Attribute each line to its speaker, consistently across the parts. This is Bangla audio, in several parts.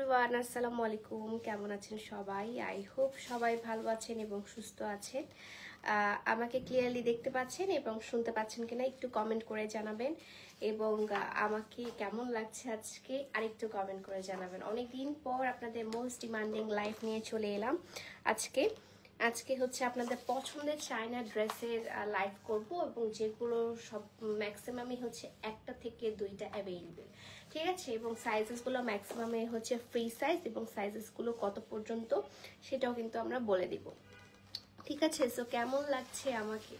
Speaker 1: এভরিওয়ান, আসসালামু আলাইকুম। কেমন আছেন সবাই? আই হোপ সবাই ভালো আছেন এবং সুস্থ আছেন। আমাকে ক্লিয়ারলি দেখতে পাচ্ছেন এবং শুনতে পাচ্ছেন কিনা একটু কমেন্ট করে জানাবেন, এবং আমাকে কেমন লাগছে আজকে আরেকটু কমেন্ট করে জানাবেন। অনেকদিন পর আপনাদের মোস্ট ডিমান্ডিং লাইফ নিয়ে চলে এলাম আজকে হচ্ছে আপনাদের পছন্দের চায়না ড্রেসের লাইভ করব, এবং যেগুলো সব ম্যাক্সিমামই হচ্ছে একটা থেকে দুইটা অ্যাভেলেবেল, ঠিক আছে। এবং সাইজেসগুলো ম্যাক্সিমামে হচ্ছে ফ্রি সাইজ, এবং সাইজেসগুলো কত পর্যন্ত সেটাও কিন্তু আমরা বলে দিব, ঠিক আছে। সো কেমন লাগছে আমাকে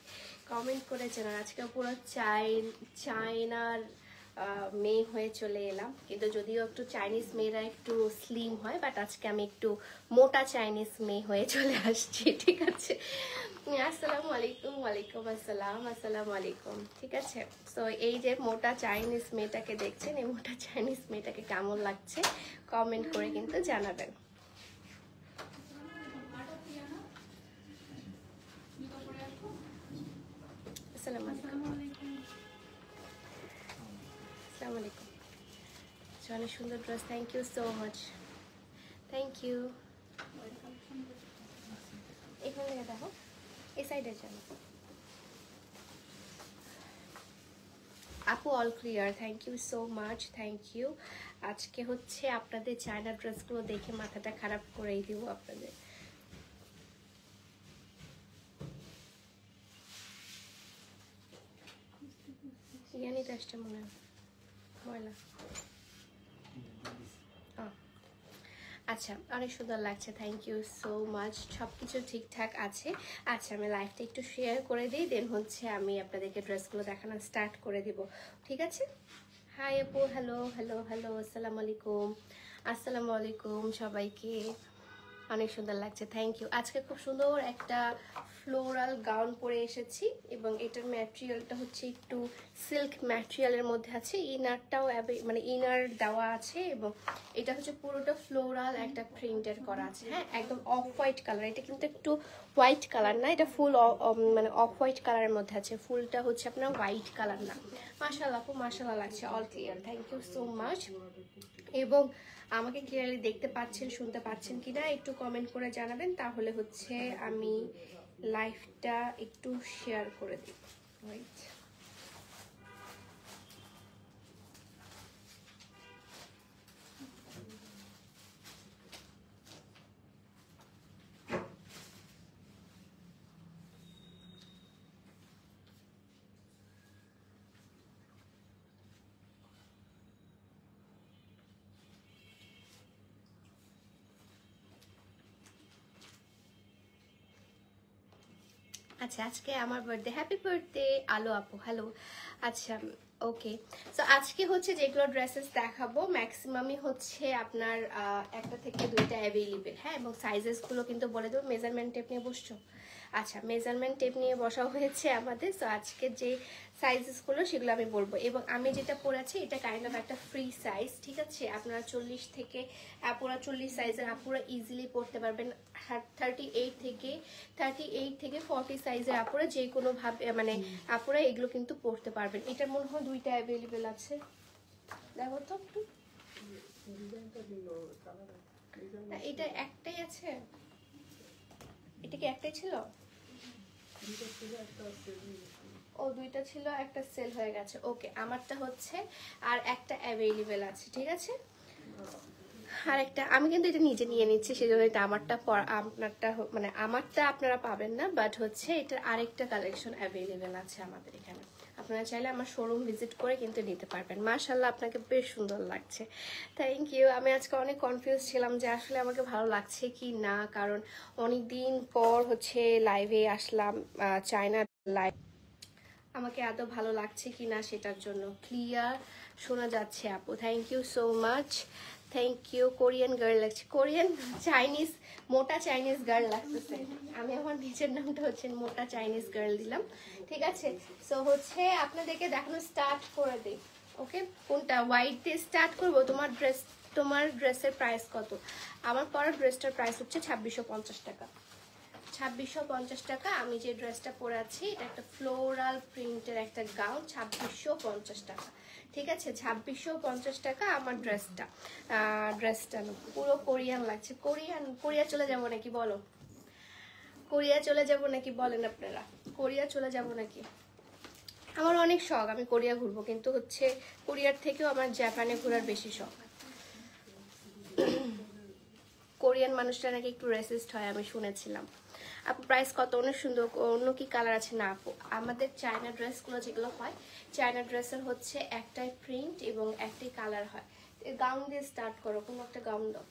Speaker 1: কমেন্ট করে জানান। আজকে পুরো চায়নার মেয়ে হয়ে চলে এলাম, কিন্তু যদিও একটু চাইনিজ মেয়েরা একটু স্লিম হয়, বাট আজকে আমি একটু মোটা চাইনিজ মেয়ে হয়ে চলে আসছি, ঠিক আছে। আসসালামু আলাইকুম। ওয়ালাইকুম আসসালাম। আসসালামু আলাইকুম, ঠিক আছে। সো এই যে মোটা চাইনিজ মেয়েটাকে দেখছেন, এই মোটা চাইনিজ মেয়েটাকে কেমন লাগছে কমেন্ট করে কিন্তু জানাবেন। আসসালামু আলাইকুম। আসসালামু আলাইকুম। অনেক সুন্দর dress, thank you so much, thank you. এখান থেকে দেখো, এই সাইডে চলো আপু। All clear, thank you so much, thank you. আজকে হচ্ছে আপনাদের চায়না ড্রেসগুলো দেখে মাথাটা খারাপ করেই দিব আপনাদের। ইয়ানি ড্রেসটা মনে হয় ময়লা। আচ্ছা, অনেক সুন্দর লাগছে, থ্যাংক ইউ সো মাচ। সব কিছু ঠিকঠাক আছে। আচ্ছা, আমি লাইভটা একটু শেয়ার করে দিই, দেন হচ্ছে আমি আপনাদেরকে ড্রেসগুলো দেখানো স্টার্ট করে দিব, ঠিক আছে। হাই আপু, হ্যালো হ্যালো হ্যালো, আসসালামু আলাইকুম। আসসালামু আলাইকুম সবাইকে। অনেক সুন্দর লাগছে, থ্যাংক ইউ। আজকে খুব সুন্দর একটা ফ্লোরাল গাউন পরে এসেছি, এবং এটার ম্যাটেরিয়ালটা হচ্ছে একটু সিল্ক ম্যাটেরিয়ালের মধ্যে আছে। ইনারটাও মানে ইনার দেওয়া আছে, এবং এটা হচ্ছে পুরোটা ফ্লোরাল একটা প্রিন্টের করা আছে। হ্যাঁ, একদম অফ হোয়াইট কালার। এটা কিন্তু একটু হোয়াইট কালার না, এটা ফুল মানে অফ হোয়াইট কালারের মধ্যে আছে। ফুলটা হচ্ছে আপনার হোয়াইট কালার না। মাশাআল্লাহ আপু, মাশাআল্লাহ লাগছে, all clear, thank you so much. এবং আমাকে ক্লিয়ারলি দেখতে পাচ্ছেন, শুনতে পাচ্ছেন কিনা একটু কমেন্ট করে জানাবেন, তাহলে হচ্ছে আমি লাইভটা একটু শেয়ার করে দিই। রাইট, আচ্ছা, আজকে আমার বার্থডে, হ্যাপি বার্থডে আলো আপু, হ্যালো। আচ্ছা, ওকে। সো আজকে হচ্ছে যেগুলো ড্রেসেস দেখাবো ম্যাক্সিমামই হচ্ছে আপনার একটা থেকে দুইটা অ্যাভেলেবেল, হ্যাঁ। এবং সাইজেসগুলো কিন্তু বলে দেবো। মেজারমেন্ট টেপ নিয়ে বসছো? আচ্ছা, মেজারমেন্ট টেপ নিয়ে বসা হয়েছে আমাদের। সো আজকে যে সাইজেসগুলো সেগুলো আমি বলবো, এবং আমি যেটা পরেছি এটা কাইন্ড অফ একটা ফ্রি সাইজ, ঠিক আছে। আপনারা 40 থেকে পুরো 40 সাইজের আপুরা ইজিলি পরতে পারবেন। 38 থেকে 40 সাইজের আপুরা যে কোনো ভাবে মানে আপুরা এগুলো কিন্তু পরতে পারবেন। এটার মনে হয় দুইটা অ্যাভেলেবেল আছে, দেখো তো একটু। এটা একটাই আছে, এটা কি একটাই ছিল? ও, দুইটা ছিল, একটা সেল হয়ে গেছে। ওকে, আমারটা হচ্ছে আর একটা অ্যাভেলেবেল আছে, ঠিক আছে। আর একটা আমি কিন্তু এটা নিজে নিয়ে নিচ্ছি, সেজন্য এটা আমারটা আপনারটা মানে আমারটা আপনারা পাবেন না, বাট হচ্ছে এটার আরেকটা কালেকশন অ্যাভেলেবেল আছে আমাদের এখানে। আপনারা চাইলে আমার শোরুম ভিজিট করে কিন্তু নিতে পারবেন। মাশাআল্লাহ, আপনাকে বেশ সুন্দর লাগছে, থ্যাংক ইউ। আমি আজকে অনেক কনফিউজ ছিলাম যে আসলে আমাকে ভালো লাগছে কি না, কারণ অনেক দিন পর হচ্ছে লাইভে আসলাম, চায়না লাইভ। আমাকে এত ভালো লাগছে কি না সেটার জন্য। ক্লিয়ার শোনা যাচ্ছে আপু, thank you so much, thank you. Korean girl লাগছে, কোরিয়ান চাইনিজ, মোটা চাইনিজ গার্ল লাগতেছে। আমি আমার নিজের নামটা হচ্ছে মোটা চাইনিজ গার্ল দিলাম, ঠিক আছে। সো হচ্ছে আপনাদেরকে দেখানো স্টার্ট করে দিই, ওকে। কোনটা হোয়াইট দিয়ে স্টার্ট করবো? তোমার ড্রেসের প্রাইস কত? আমার পরা ড্রেসটার প্রাইস হচ্ছে 2650 টাকা। 2650 টাকা। আমি যে ড্রেসটা পরে আছি এটা একটা ফ্লোরাল প্রিন্টের একটা গাউন, 2650 টাকা। ঠিক আছে, 2650 টাকা আমার ড্রেসটা। ড্রেসটা পুরো কোরিয়ান লাগছে। কোরিয়া চলে যাবো নাকি বলো? কোরিয়া চলে যাব নাকি বলেন আপনারা? কোরিয়া চলে যাব নাকি? আমার অনেক শখ আমি কোরিয়া ঘুরবো, কিন্তু হচ্ছে কোরিয়ার থেকেও আমার জাপানে ঘোরার বেশি শখ। কোরিয়ান মানুষরা নাকি একটু রেসিস্ট হয় আমি শুনেছিলাম। আপু প্রাইস কত? অনেক সুন্দর। অন্য কি কালার আছে? না আপু, আমাদের চায়না ড্রেসগুলো যেগুলো হয়, চায়না ড্রেসের হচ্ছে একটাই প্রিন্ট এবং একটাই কালার হয়। গাউন দিয়ে স্টার্ট করো, কোনো একটা গাউন দাও।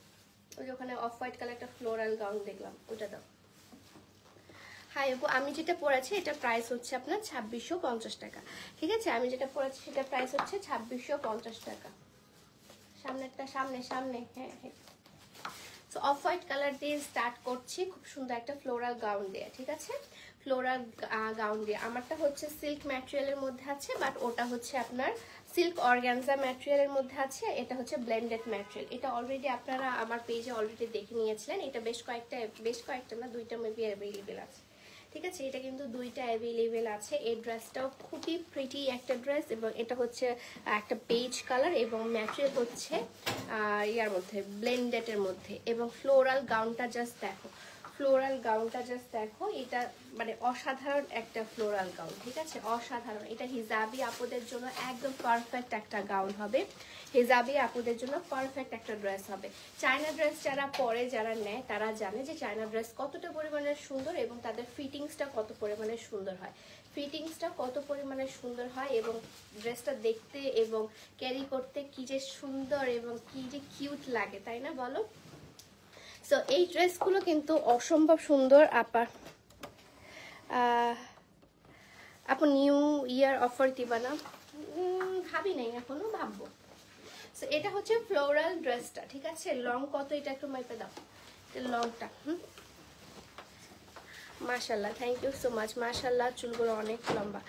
Speaker 1: ওই যে ওখানে অফ হোয়াইট কালার একটা ফ্লোরাল গাউন দেখলাম, ওটা দাও। হাই আপু, আমি যেটা পরেছি এটা প্রাইস হচ্ছে আপনার 2650 টাকা। ঠিক আছে, আমি যেটা পরেছি সেটা প্রাইস হচ্ছে 2650 টাকা। সামনেরটা, সামনে সামনে, হ্যাঁ হ্যাঁ। সো অফ হোয়াইট কালার দিয়ে স্টার্ট করছি, খুব সুন্দর একটা ফ্লোরাল গাউন দিয়ে। ঠিক আছে, ফ্লোরাল গাউন দিয়ে। আমারটা হচ্ছে সিল্ক ম্যাটেরিয়ালের মধ্যে আছে, বাট ওটা হচ্ছে আপনার সিল্ক অর্গানজা ম্যাটেরিয়ালের মধ্যে আছে। এটা হচ্ছে ব্লেন্ডেড ম্যাটেরিয়াল। এটা অলরেডি আপনারা আমার পেজে অলরেডি দেখে নিয়েছিলেন। এটা বেশ কয়েকটা না, 2টা মেবি অ্যাভেলেবেল আছে। ঠিক আছে, এটা কিন্তু 2টা অ্যাভেলেবেল আছে। এই ড্রেসটাও খুবই প্রিটি একটা ড্রেস, এবং এটা হচ্ছে একটা বেজ কালার, এবং ম্যাটেরিয়াল হচ্ছে ইয়ার মধ্যে ব্লেন্ডেডের মধ্যে। এবং ফ্লোরাল গাউনটা জাস্ট দেখো, ফ্লোরাল গাউনটা জাস্ট দেখো, এটা মানে অসাধারণ একটা ফ্লোরাল গাউন। ঠিক আছে, অসাধারণ। এটা হিজাবি আপুদের জন্য একদম পারফেক্ট একটা গাউন হবে। হিজাবি আপুদের জন্য পারফেক্ট একটা ড্রেস হবে। চায়না ড্রেস যারা পরে, যারা নেয়, তারা জানে যে চায়না ড্রেস কতটা পরিমাণে সুন্দর এবং তাদের ফিটিংসটা কত পরিমাণে সুন্দর হয়। ফিটিংসটা কত পরিমাণে সুন্দর হয় এবং ড্রেসটা দেখতে এবং ক্যারি করতে কি যে সুন্দর এবং কি যে কিউট লাগে, তাই না বলো? সো এই ড্রেসগুলো কিন্তু অসম্ভব সুন্দর। আপু নিউ ইয়ার অফার দিবা না? ভাবি নাই এখনো, ভাববো। সো এটা হচ্ছে ফ্লোরাল ড্রেসটা। ঠিক আছে, লং কত এটা একটু মেপে দাও, লংটা। মাশাল্লাহ, থ্যাংক ইউ সো মাচ। মাশাল্লাহ, চুলগুলো অনেক লম্বা,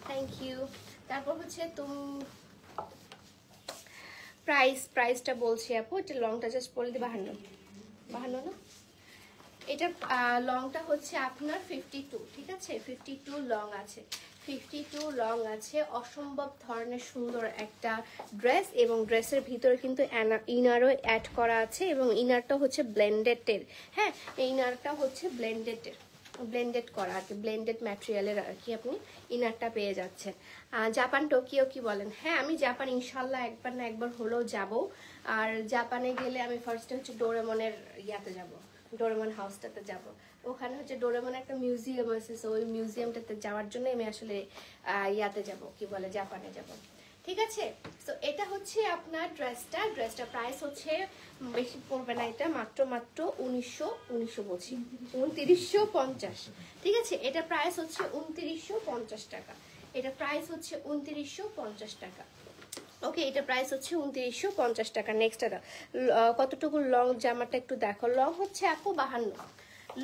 Speaker 1: থ্যাংক ইউ। তারপর হচ্ছে প্রাইসটা বলছি আপু। এটা লংটা জাস্ট বলে দিই, 52 না? এটা লংটা হচ্ছে আপনার 52। ঠিক আছে, 52 লং আছে, 52 লং আছে। অসম্ভব ধরনের সুন্দর একটা ড্রেস, এবং ড্রেসের ভিতরে কিন্তু ইনারও অ্যাড করা আছে, এবং ইনারটা হচ্ছে ব্লেন্ডেডের। হ্যাঁ, এই ইনারটা হচ্ছে ব্লেন্ডেড করা আর কি, ব্লেন্ডেড ম্যাটেরিয়ালের আর কি আপনি ইনারটা পেয়ে যাচ্ছেন। জাপান টোকিও কি বলেন? হ্যাঁ, আমি জাপান ইনশাল্লাহ একবার না একবার হলেও যাব। আর জাপানে গেলে আমি ফার্স্টে হচ্ছে ডোরেমনের ইয়াতে যাব, ডোরেমন হাউসটাতে যাব। ওখানে হচ্ছে ডোরেমন একটা মিউজিয়াম আছে, সো ওই মিউজিয়ামটাতে যাওয়ার জন্য আমি আসলে ইয়াতে যাব, কি বলে, জাপানে যাব। ঠিক আছে, সো এটা হচ্ছে আপনার ড্রেসটা প্রাইস হচ্ছে বেশি পড়বে না, এটা মাত্র 2950। ঠিক আছে, এটা প্রাইস হচ্ছে 2950 টাকা। এটা প্রাইস হচ্ছে 2950 টাকা। ওকে, এটা প্রাইস হচ্ছে 2950 টাকা। নেক্সটটা কতটুকু লং জামাটা একটু দেখো। লং হচ্ছে আপু 52,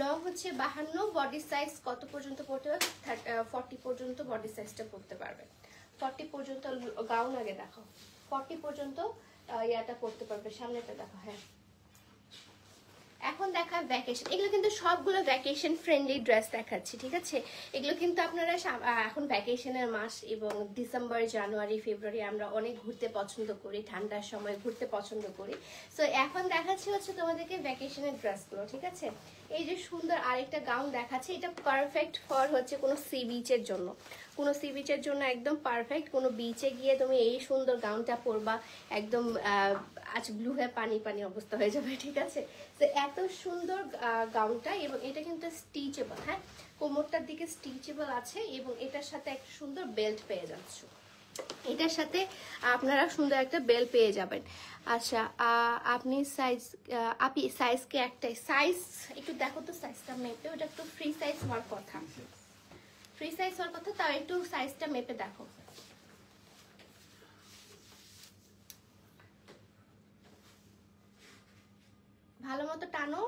Speaker 1: লং হচ্ছে 52। বডি সাইজ কত পর্যন্ত পড়তে পারবে? 40 পর্যন্ত বডি সাইজটা পড়তে পারবে। 40 পর্যন্ত গাউন আগে দেখো, 40 পর্যন্ত ইয়াটা পড়তে পারবে। সামনেটা দেখো। হ্যাঁ, এখন দেখা ভ্যাকেশন, এগুলো কিন্তু সবগুলো ভ্যাকেশন ফ্রেন্ডলি ড্রেস দেখাচ্ছি। ঠিক আছে, এগুলো কিন্তু আপনারা এখন ভ্যাকেশনের মাস, এবং ডিসেম্বর, জানুয়ারি, ফেব্রুয়ারি আমরা অনেক ঘুরতে পছন্দ করি, ঠান্ডার সময় ঘুরতে পছন্দ করি। সো এখন দেখাচ্ছি হচ্ছে তোমাদেরকে ভ্যাকেশনের ড্রেসগুলো। ঠিক আছে, এই যে সুন্দর আরেকটা গাউন দেখাচ্ছি, এটা পারফেক্ট ফর হচ্ছে কোনো সি বিচের জন্য, কোনো সি বিচের জন্য একদম পারফেক্ট। কোনো বিচে গিয়ে তুমি এই সুন্দর গাউনটা পরবা, একদম আজ ব্লু হয়ে পানি পানি অবস্থা হয়ে যাবে। ঠিক আছে, তো এত সুন্দর গাউনটা, এবং এটা কিন্তু স্টিচেবল। হ্যাঁ, কোমরটার দিকে স্টিচেবল আছে, এবং এটার সাথে একটা সুন্দর বেল্ট পেয়ে যাচ্ছ। এটার সাথে আপনারা সুন্দর একটা বেল্ট পেয়ে যাবেন। আচ্ছা, আপনি সাইজকে একটাই সাইজ একটু দেখো তো, সাইজটা মেপে। ওটা একটু ফ্রি সাইজ হওয়ার কথা, তাও একটু সাইজটা মেপে দেখো। ভালো মতো টানো।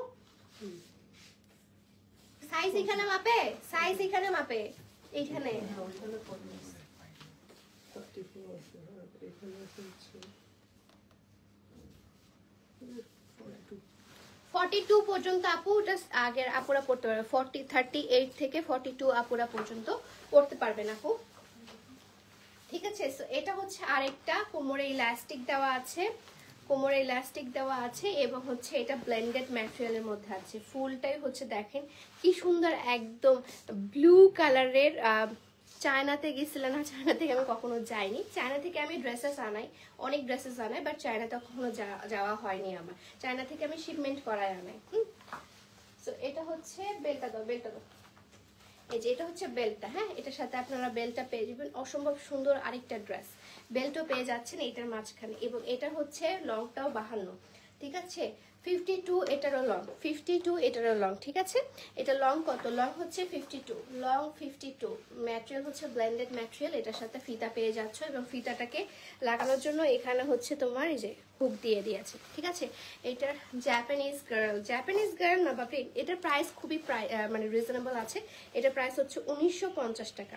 Speaker 1: সাইজ এখানে মাপে, এইখানে। 42 পর্যন্ত আপু জাস্ট আগের আপুরা পড়তে পারবে, 38 থেকে 42 আপুরা পর্যন্ত পড়তে পারবেন আপু, ঠিক আছে। সো এটা হচ্ছে আরেকটা কোমরে ইলাস্টিক দেওয়া আছে, কোমরে ইলাস্টিক দেওয়া আছে এবং হচ্ছে এটা ব্লেন্ডেড ম্যাটেরিয়ালের মধ্যে আছে। ফুলটাই হচ্ছে দেখেন কি সুন্দর, একদম ব্লু কালারের। চায়নাতে গেছিলাম না, চায়না থেকে আমি কখনো যাইনি, চায়না থেকে আমি ড্রেসেস আনাই, অনেক ড্রেসেস আনাই, বাট চায়নাতে কখনো যাওয়া হয়নি আমার, চায়না থেকে আমি শিপমেন্ট করাই আনাই। সো এটা হচ্ছে বেলটা দাও, বেলটা দাও, এই যে এটা হচ্ছে বেল্টটা, হ্যাঁ এটার সাথে আপনারা বেল্টটা পেয়ে যাবেন, অসম্ভব সুন্দর আরেকটা ড্রেস, বেল্টও পেয়ে যাচ্ছেন এটার মাঝখানে, এবং এটা হচ্ছে লংটাও 52, ঠিক আছে। 52 এটারও লং, 52 এটারও লং, ঠিক আছে। এটা লং কত, লং হচ্ছে 52, লং 52, ম্যাটেরিয়াল হচ্ছে ব্লেন্ডেড ম্যাটেরিয়াল, এটার সাথে ফিতা পেয়ে যাচ্ছ, এবং ফিতাটাকে লাগানোর জন্য এখানে হচ্ছে তোমার এই যে হুক দিয়ে দিয়েছে, ঠিক আছে। এটার জাপানিজ গার্ল না বাপরে, এটার প্রাইস খুবই মানে রিজনেবল আছে, এটার প্রাইস হচ্ছে 1950 টাকা,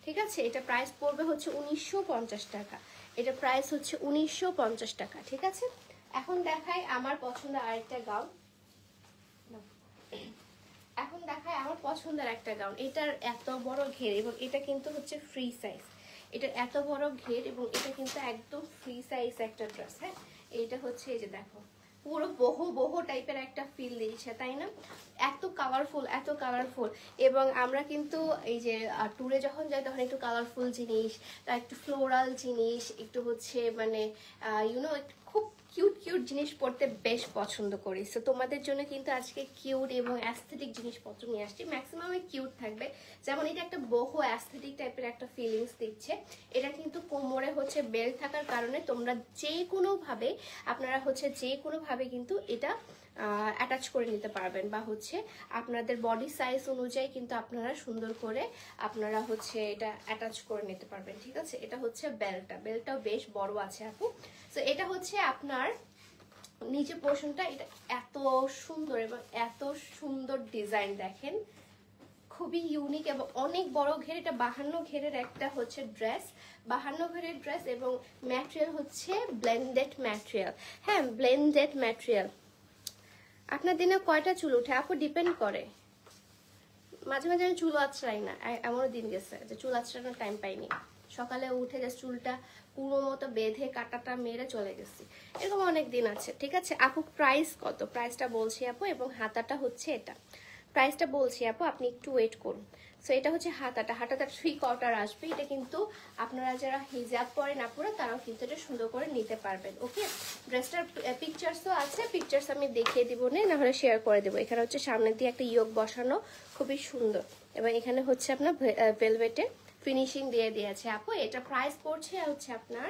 Speaker 1: ঠিক আছে। এটা প্রাইস পড়বে হচ্ছে 1950 টাকা, এটা প্রাইস হচ্ছে 1950 টাকা, ঠিক আছে। এখন দেখাই আমার পছন্দের আরেকটা গাউন, এখন দেখায় আমার পছন্দের একটা গাউন, এটার এত বড় ঘের এবং এটা কিন্তু হচ্ছে ফ্রি সাইজ, এটার এত বড় ঘের এবং এটা কিন্তু একদম ফ্রি সাইজ একটা ড্রেস, হ্যাঁ। এইটা হচ্ছে এই যে দেখো পুরো বহু বহু টাইপের একটা ফিল দিয়েছে, তাই না, এত কালারফুল, এত কালারফুল। এবং আমরা কিন্তু এই যে ট্যুরে যখন যাই তখন একটু কালারফুল জিনিস, একটু ফ্লোরাল জিনিস, একটু হচ্ছে মানে ইউনো খুব কিউট কিউট জিনিস পড়তে বেশ পছন্দ করি। সো তোমাদের জন্য কিন্তু আজকে কিউট এবং অ্যাস্থেটিক জিনিসপত্র নিয়ে আসছি, ম্যাক্সিমামে কিউট থাকবে। যেমন এটা একটা বহু অ্যাস্থেটিক টাইপের একটা ফিলিংস দিচ্ছে, এটা কিন্তু কোমরে হচ্ছে বেল্ট থাকার কারণে তোমরা যে কোনোভাবে আপনারা হচ্ছে যে কোনোভাবে কিন্তু এটা অ্যাটাচ করে নিতে পারবেন, বা হচ্ছে আপনাদের বডি সাইজ অনুযায়ী কিন্তু আপনারা সুন্দর করে আপনারা হচ্ছে এটা অ্যাটাচ করে নিতে পারবেন, ঠিক আছে। এটা হচ্ছে বেল্টটা, বেল্টটাও বেশ বড় আছে আপু। তো এটা হচ্ছে আপনার নিচে পোর্শনটা, এটা এত সুন্দর এবং এত সুন্দর ডিজাইন দেখেন, খুবই ইউনিক এবং অনেক বড় ঘের, এটা 52 ঘেরের একটা হচ্ছে ড্রেস, 52 ঘেরের ড্রেস, এবং ম্যাটেরিয়াল হচ্ছে ব্লেন্ডেড ম্যাটেরিয়াল, হ্যাঁ ব্লেন্ডেড ম্যাটেরিয়াল। আপনার দিনে কয়টা চুল উঠে আপু, ডিপেন্ড করে, মাঝে মাঝে আমি চুল আঁচড়াই না, এমনও দিন গেছে যে চুল আঁচড়ানোর টাইম পাইনি, সকালে উঠে যে চুলটা পুরো মতো বেঁধে কাটাটা মেরে চলে গেছি, এরকম অনেক দিন আছে, ঠিক আছে। আপু প্রাইস কত, প্রাইসটা বলছি আপু, এবং হাতাটা হচ্ছে এটা, প্রাইসটা বলছি আপু, আপনি একটু ওয়েট করুন। সো এটা হচ্ছে হাতাটা, হাতাটা 3 কোয়ার্টার আসবে, এটা কিন্তু আপনারা যারা হিজাব পরেন আপুরা তারাও কিন্তু এটা সুন্দর করে নিতে পারবেন, ওকে। ড্রেসটার পিকচার্সও আছে, পিকচার্স আমি দেখিয়ে দিব না হলে শেয়ার করে দেবো। এখানে হচ্ছে সামনে দিয়ে একটা ইয়োগ বসানো, খুবই সুন্দর, এবং এখানে হচ্ছে আপনার ভেলভেটের ফিনিশিং দিয়ে দিয়েছে আপু। এটা প্রাইস পড়ছে হচ্ছে আপনার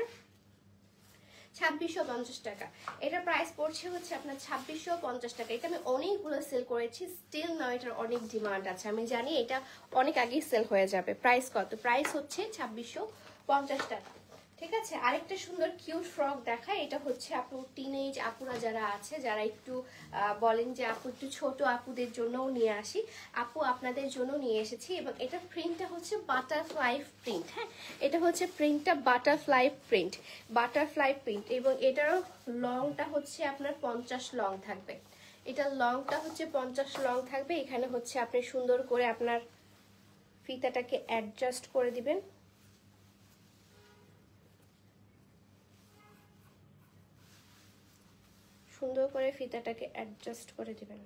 Speaker 1: 2650 টাকা, এটার প্রাইস পড়ছে হচ্ছে আপনার 2650 টাকা। এটা আমি অনেকগুলো সেল করেছি, স্টিল নাও এটার অনেক ডিমান্ড আছে, আমি জানি এটা অনেক আগেই সেল হয়ে যাবে। প্রাইস কত, প্রাইস হচ্ছে 2650 টাকা, ঠিক আছে। আরেকটা সুন্দর কিউট ফ্রক দেখায়, এটা হচ্ছে আপু টিনেজ আপুরা যারা আছে, যারা একটু বলেন যে আপু একটু ছোট আপুদের জন্যও নিয়ে আসি, আপু আপনাদের জন্য নিয়ে এসেছি। এবং এটা প্রিন্টটা হচ্ছে বাটারফ্লাই প্রিন্ট, হ্যাঁ এটা হচ্ছে প্রিন্টটা বাটারফ্লাই প্রিন্ট, এবং এটারও লংটা হচ্ছে আপনার 50 লং থাকবে, এটা লংটা হচ্ছে 50 লং থাকবে। এখানে হচ্ছে আপনি সুন্দর করে আপনার ফিতাটাকে অ্যাডজাস্ট করে দিবেন, সুন্দর করে ফিতাটাকে অ্যাডজাস্ট করে দিবেন,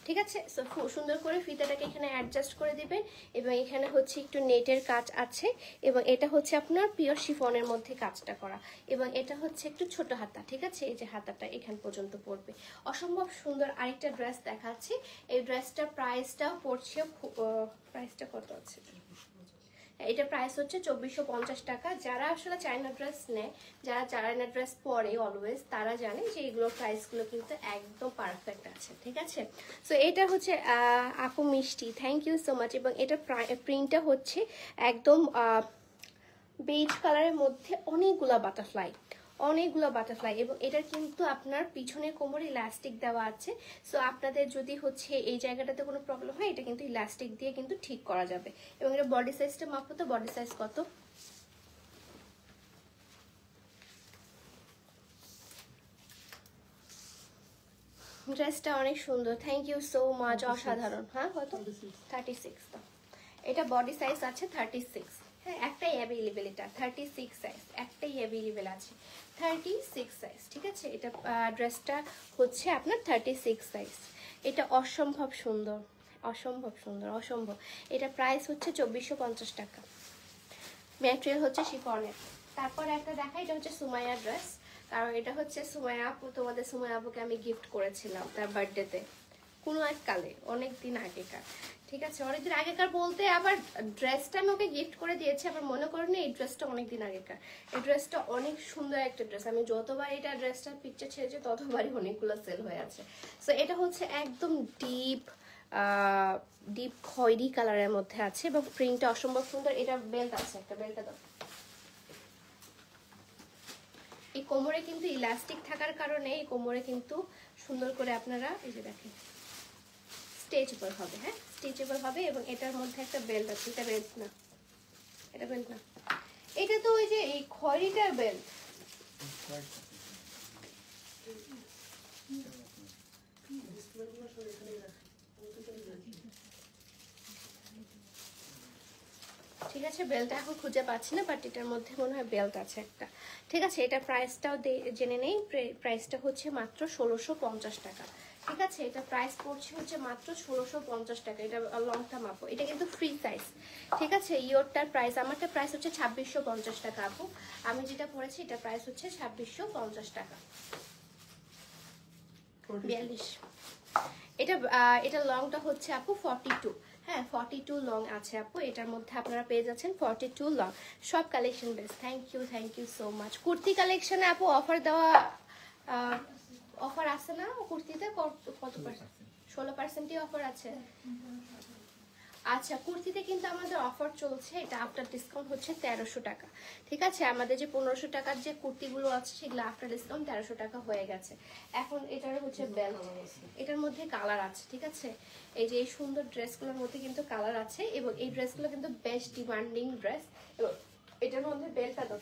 Speaker 1: ঠিক আছে। সো সুন্দর করে ফিতাটাকে এখানে অ্যাডজাস্ট করে দিবেন, এবং এখানে হচ্ছে একটু নেটের কাজ আছে, এবং এটা হচ্ছে আপনার পিওর শিফনের মধ্যে কাজটা করা, এবং এটা হচ্ছে একটু ছোট হাতা, ঠিক আছে। এই যে হাতাটা এখান পর্যন্ত পড়বে, অসম্ভব সুন্দর। আরেকটা ড্রেস দেখাচ্ছি, এই ড্রেসটার প্রাইসটাও পড়ছে, প্রাইসটা কত আছে, এটা প্রাইস হচ্ছে 2450 টাকা। যারা আসলে চায়না ড্রেস নেয়, যারা চায়না ড্রেস পরে অলওয়েজ, তারা জানে যে এগুলোর প্রাইসগুলো কিন্তু একদম পারফেক্ট আছে, ঠিক আছে। সো এটা হচ্ছে আপু মিষ্টি, থ্যাংক ইউ সো মাচ। এবং এটা প্রিন্টটা হচ্ছে একদম বেজ কালারের মধ্যে অনেকগুলা বাটারফ্লাই, এবং এটার কিন্তু আপনার পিছনে কোমরে ইলাস্টিক দেওয়া আছে। সো আপনাদের যদি হচ্ছে এই জায়গাটাতে কোনো প্রবলেম হয়, এটা কিন্তু ইলাস্টিক দিয়ে কিন্তু ঠিক করা যাবে। এবং এটা বডি সাইজটা মাপো তো, বডি সাইজ কত, ড্রেসটা অনেক সুন্দর, থ্যাংক ইউ সো মাচ, অসাধারণ। হ্যাঁ কত? 36 তো। এটা বডি সাইজ আছে 36, হ্যাঁ একটাই অ্যাভেলেবেল, এটা 36 সাইজ একটাই অ্যাভেলেবেল আছে, 36 সাইজ, ঠিক আছে। এটা ড্রেসটা হচ্ছে আপনার 36 সাইজ। এটা অসম্ভব সুন্দর, অসম্ভব সুন্দর, অসম্ভব। এটা প্রাইস হচ্ছে 2450 টাকা, ম্যাটেরিয়াল হচ্ছে শিফনের। তারপর একটা দেখাই, এটা হচ্ছে সুমাইয়া ড্রেস, কারণ এটা হচ্ছে সুমাইয়া আপু, তোমাদের সুমাইয়া আপুকে আমি গিফট করেছিলাম তার বার্থডেতে, কোনো এক কালে, অনেক দিন আগেকার, ঠিক আছে। অনেকদিন আগেকার বলতে আবার ড্রেসটা আমি ওকে গিফট করে দিয়েছি, আবার মনে করেন এই ড্রেসটা অনেকদিন আগেকার। এই ড্রেসটা অনেক সুন্দর একটা ড্রেস, আমি যতবার এটা ড্রেসটার পিকচার ছেড়েছি ততবারই অনেকগুলো সেল হয়ে আছে। সো এটা হচ্ছে একদম ডিপ ডিপ খয়েরি কালারের মধ্যে আছে এবং প্রিন্টটা অসম্ভব সুন্দর। এটা বেল্ট আছে, একটা বেল্টটা দাও। এই কোমরে কিন্তু ইলাস্টিক থাকার কারণে এই কোমরে কিন্তু সুন্দর করে আপনারা এই যে দেখেন স্ট্রেচেবল হবে, হ্যাঁ স্ট্রেচেবল হবে। এবং এটার মধ্যে একটা বেল্ট আছে, এটা বেল্ট না, এটা বেল্ট না, এটা তো ওই যে এই খয়েরিটার বেল্ট। ঠিক আছে, বেল্ট এখন খুঁজে পাচ্ছি না, বাট এটার মধ্যে মনে হয় বেল্ট আছে একটা, ঠিক আছে। এটা প্রাইসটাও জেনে নেই, প্রাইসটা হচ্ছে মাত্র 1650 টাকা, ঠিক আছে। এটা প্রাইস পড়ছে হচ্ছে মাত্র 1650 টাকা। এটা লংটা মাপো, এটা কিন্তু ফ্রি সাইজ, ঠিক আছে। ইয়োরটার প্রাইস, আমারটা প্রাইস হচ্ছে 2650 টাকা আপু, আমি যেটা পড়েছি এটা প্রাইস হচ্ছে 2650 টাকা। 42, এটা এটা লংটা হচ্ছে আপু 42, হ্যাঁ 42 লং আছে আপু, এটার মধ্যে আপনারা পেয়ে যাচ্ছেন 42 লং। সব collection best, thank you so much. Kurti কালেকশনে আপু অফার দেওয়া, অফার আছে না কুর্তিতে? কত পার্সেন্ট? 16%ই অফার আছে। আচ্ছা, কুর্তিতে কিন্তু আমাদের অফার চলছে, এটা আফটার ডিসকাউন্ট হচ্ছে 1300 টাকা, ঠিক আছে। আমাদের যে 1500 টাকার যে কুর্তিগুলো আছে সেগুলো আফটার ডিসকাউন্ট 1300 টাকা হয়ে গেছে। এখন এটার হচ্ছে বেল্ট, এটার মধ্যে কালার আছে, ঠিক আছে। এই যে এই সুন্দর ড্রেসগুলোর মধ্যে কিন্তু কালার আছে এবং এই ড্রেসগুলো কিন্তু বেস্ট ডিমান্ডিং ড্রেস। এবং এটার মধ্যে বেল্টটা দাও।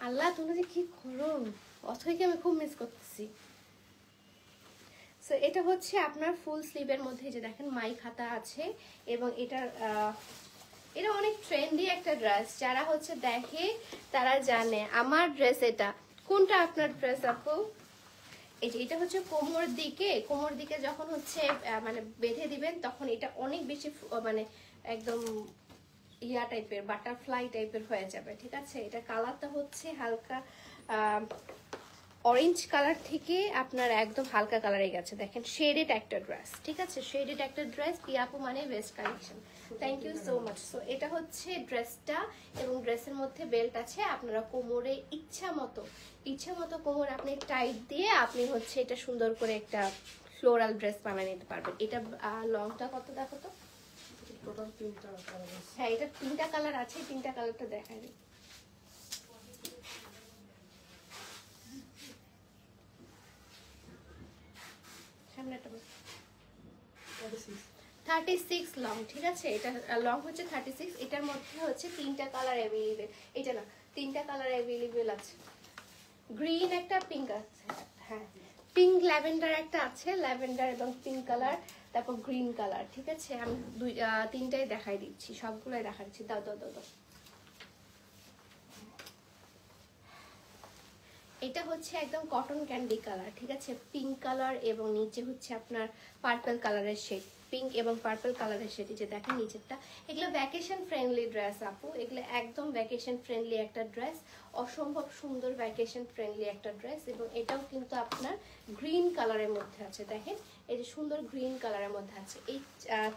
Speaker 1: আল্লাহ তুমি যে কি করো, অথইকে আমি খুব মিস করতেছি। সো এটা হচ্ছে আপনার ফুল স্লিভের মধ্যে, যে দেখেন মাই খাতা আছে এবং এটার এটা অনেক ট্রেন্ডি একটা ড্রেস, যারা হচ্ছে দেখে তারা জানে আমার ড্রেস। এটা কোনটা আপনার ড্রেস আপু? এই যে এটা হচ্ছে কোমর দিকে যখন হচ্ছে মানে বেঁধে দিবেন তখন এটা অনেক বেশি মানে একদম ইয়া টাইপের, বাটারফ্লাই টাইপের হয়ে যাবে, ঠিক আছে। এটা কালারটা হচ্ছে হালকা অরেঞ্জ কালার থেকে আপনার একদম হালকা কালারে গেছে, দেখেন শেডেড একটা ড্রেস, ঠিক আছে। শেডেড একটা ড্রেস, পিয়াপু মানে best collection, thank you so much. So এটা হচ্ছে ড্রেসটা এবং ড্রেসের মধ্যে বেল্ট আছে। আপনারা কোমরে ইচ্ছা মতো কোমর আপনি টাইট দিয়ে আপনি হচ্ছে এটা সুন্দর করে একটা ফ্লোরাল ড্রেস বানিয়ে নিতে পারবেন। এটা লংটা কত দেখো তো? হ্যাঁ এটা 3টা কালার আছে, 3টা কালারটা দেখাই দিই। সামনেটা 36 লং, ঠিক আছে। এটা লং হচ্ছে 36, এটার মধ্যে হচ্ছে 3টা কালার অ্যাভেলেবেল, এটা না 3টা কালার অ্যাভেলেবেল আছে। গ্রিন একটা, পিঙ্ক আছে, হ্যাঁ পিঙ্ক ল্যাভেন্ডার একটা আছে, ল্যাভেন্ডার এবং পিঙ্ক কালার, তারপর গ্রিন কালার, ঠিক আছে। আমি 3টাই দেখাই দিচ্ছি, সবগুলোই দেখা দিচ্ছি। দাও দাও দাও দাও। এটা হচ্ছে একদম কটন ক্যান্ডি কালার, ঠিক আছে, পিঙ্ক কালার এবং নিচে হচ্ছে আপনার পার্পল কালারের শেড, পিঙ্ক এবং পার্পল কালারের শেড, যে দেখেন নিচেরটা। এগুলো ভ্যাকেশন ফ্রেন্ডলি ড্রেস আপু, এগুলো একদম ভ্যাকেশন ফ্রেন্ডলি একটা ড্রেস, অসম্ভব সুন্দর ভ্যাকেশন ফ্রেন্ডলি একটা ড্রেস। এবং এটাও কিন্তু আপনার গ্রিন কালারের মধ্যে আছে, দেখেন এই যে সুন্দর গ্রিন কালারের মধ্যে আছে। এই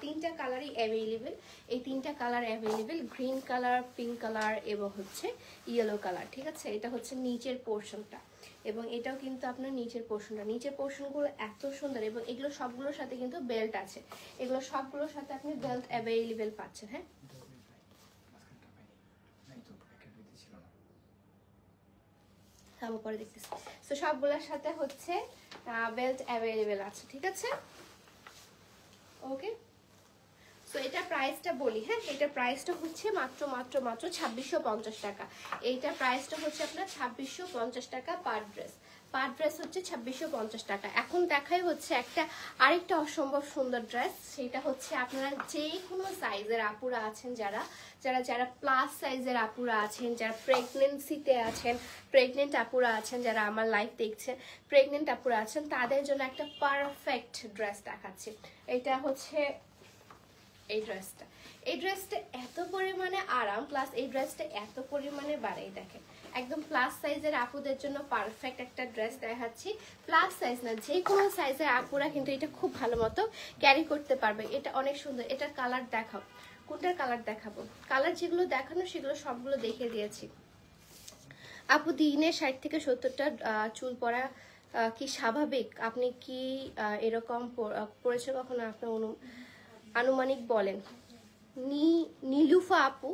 Speaker 1: 3টা কালারই অ্যাভেলেবেল, এই 3টা colour available, green colour, pink colour এবং হচ্ছে ইয়েলো কালার, ঠিক আছে। এটা হচ্ছে নিচের পোর্শনটা এবং এটাও কিন্তু আপনার নিচের পোর্শনগুলো এত সুন্দর। এবং এগুলো সবগুলোর সাথে কিন্তু বেল্ট আছে, এগুলো সবগুলোর সাথে আপনি বেল্ট অ্যাভেলেবেল পাচ্ছেন। হ্যাঁ পরে দেখতেছি। তো সবগুলোর সাথে হচ্ছে বেল্ট অ্যাভেলেবেল আছে, ঠিক আছে। ওকে, সো এটা প্রাইসটা বলি, হ্যাঁ এটা প্রাইসটা হচ্ছে মাত্র 2650 টাকা। এইটা প্রাইসটা হচ্ছে আপনার 2650 টাকা পার ড্রেস। পার ড্রেস হচ্ছে 2650 টাকা। এখন দেখাই হচ্ছে আরেকটা অসম্ভব সুন্দর ড্রেস, সেটা হচ্ছে আপনারা যে কোনো সাইজের আপুরা আছেন, যারা প্লাস সাইজের আপুরা আছেন, যারা প্রেগনেন্সিতে আছেন, প্রেগনেন্ট আপুরা আছেন, যারা আমার লাইফ দেখছেন, প্রেগনেন্ট আপুরা আছেন, তাদের জন্য একটা পারফেক্ট ড্রেস দেখাচ্ছি। এটা হচ্ছে এই ড্রেসটা এত পরিমাণে আরাম, প্লাস এই ড্রেসটা এত পরিমাণে বাড়াই, দেখেন একদম প্লাস সাইজের আপুদের জন্য পারফেক্ট একটা ড্রেস দেখাচ্ছি। প্লাস সাইজ না, যে কোনো সাইজের আপুরা কিন্তু এটা খুব ভালো মতো ক্যারি করতে পারবে। এটা অনেক সুন্দর। এটার কালার দেখাও, কোনটার কালার দেখাবো? কালার যেগুলো দেখানো সেগুলো সবগুলো দেখিয়ে দিয়েছি। আপু দিনে 60 থেকে 70টা চুল পড়া কি স্বাভাবিক? আপনি কি এরকম পড়েছে কখনো? আপনার আনুমানিক বলেন। নীলুফা আপু,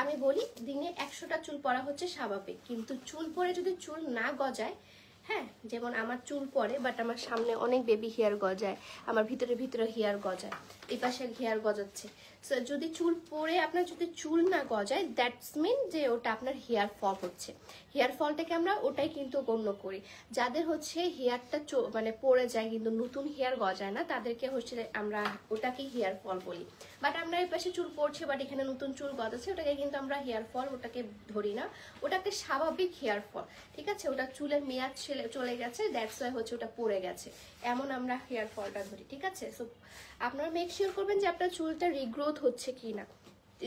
Speaker 1: আমি বলি দিনে 100টা চুল পড়া হচ্ছে স্বাভাবিক, কিন্তু চুল পরে যদি চুল না গজায়, হ্যাঁ যেমন আমার চুল পড়ে বাট আমার সামনে অনেক বেবি হেয়ার গজায়, আমার ভিতরে হেয়ার গজায়, এই পাশে হেয়ার গজাচ্ছে। সো যদি চুল পরে আপনার যদি চুল না গজায়, দ্যাটস মিন যে ওটা আপনার হেয়ার ফল হচ্ছে। হেয়ার ফলটাকে আমরা ওটাই কিন্তু গণ্য করি। যাদের হচ্ছে হেয়ারটা মানে পড়ে যায় কিন্তু নতুন হেয়ার গজায় না, তাদেরকে হচ্ছে আমরা ওটাকে হেয়ার ফল বলি। বাট আমরা এই পাশে চুল পড়ছে বাট এখানে নতুন চুল গজাচ্ছে, ওটাকে কিন্তু আমরা হেয়ার ফল ওটাকে ধরি না, ওটাকে স্বাভাবিক হেয়ার ফল। ঠিক আছে, ওটা চুলের মেয়াদ চলে গেছে, দ্যাটস ওয়াই হচ্ছে ওটা পড়ে গেছে, এমন আমরা হেয়ার ফলটা ধরি। ঠিক আছে, সো আপনারা মেক শিওর করবেন যে আপনার চুলটা রিগ্রোথ হচ্ছে কি না।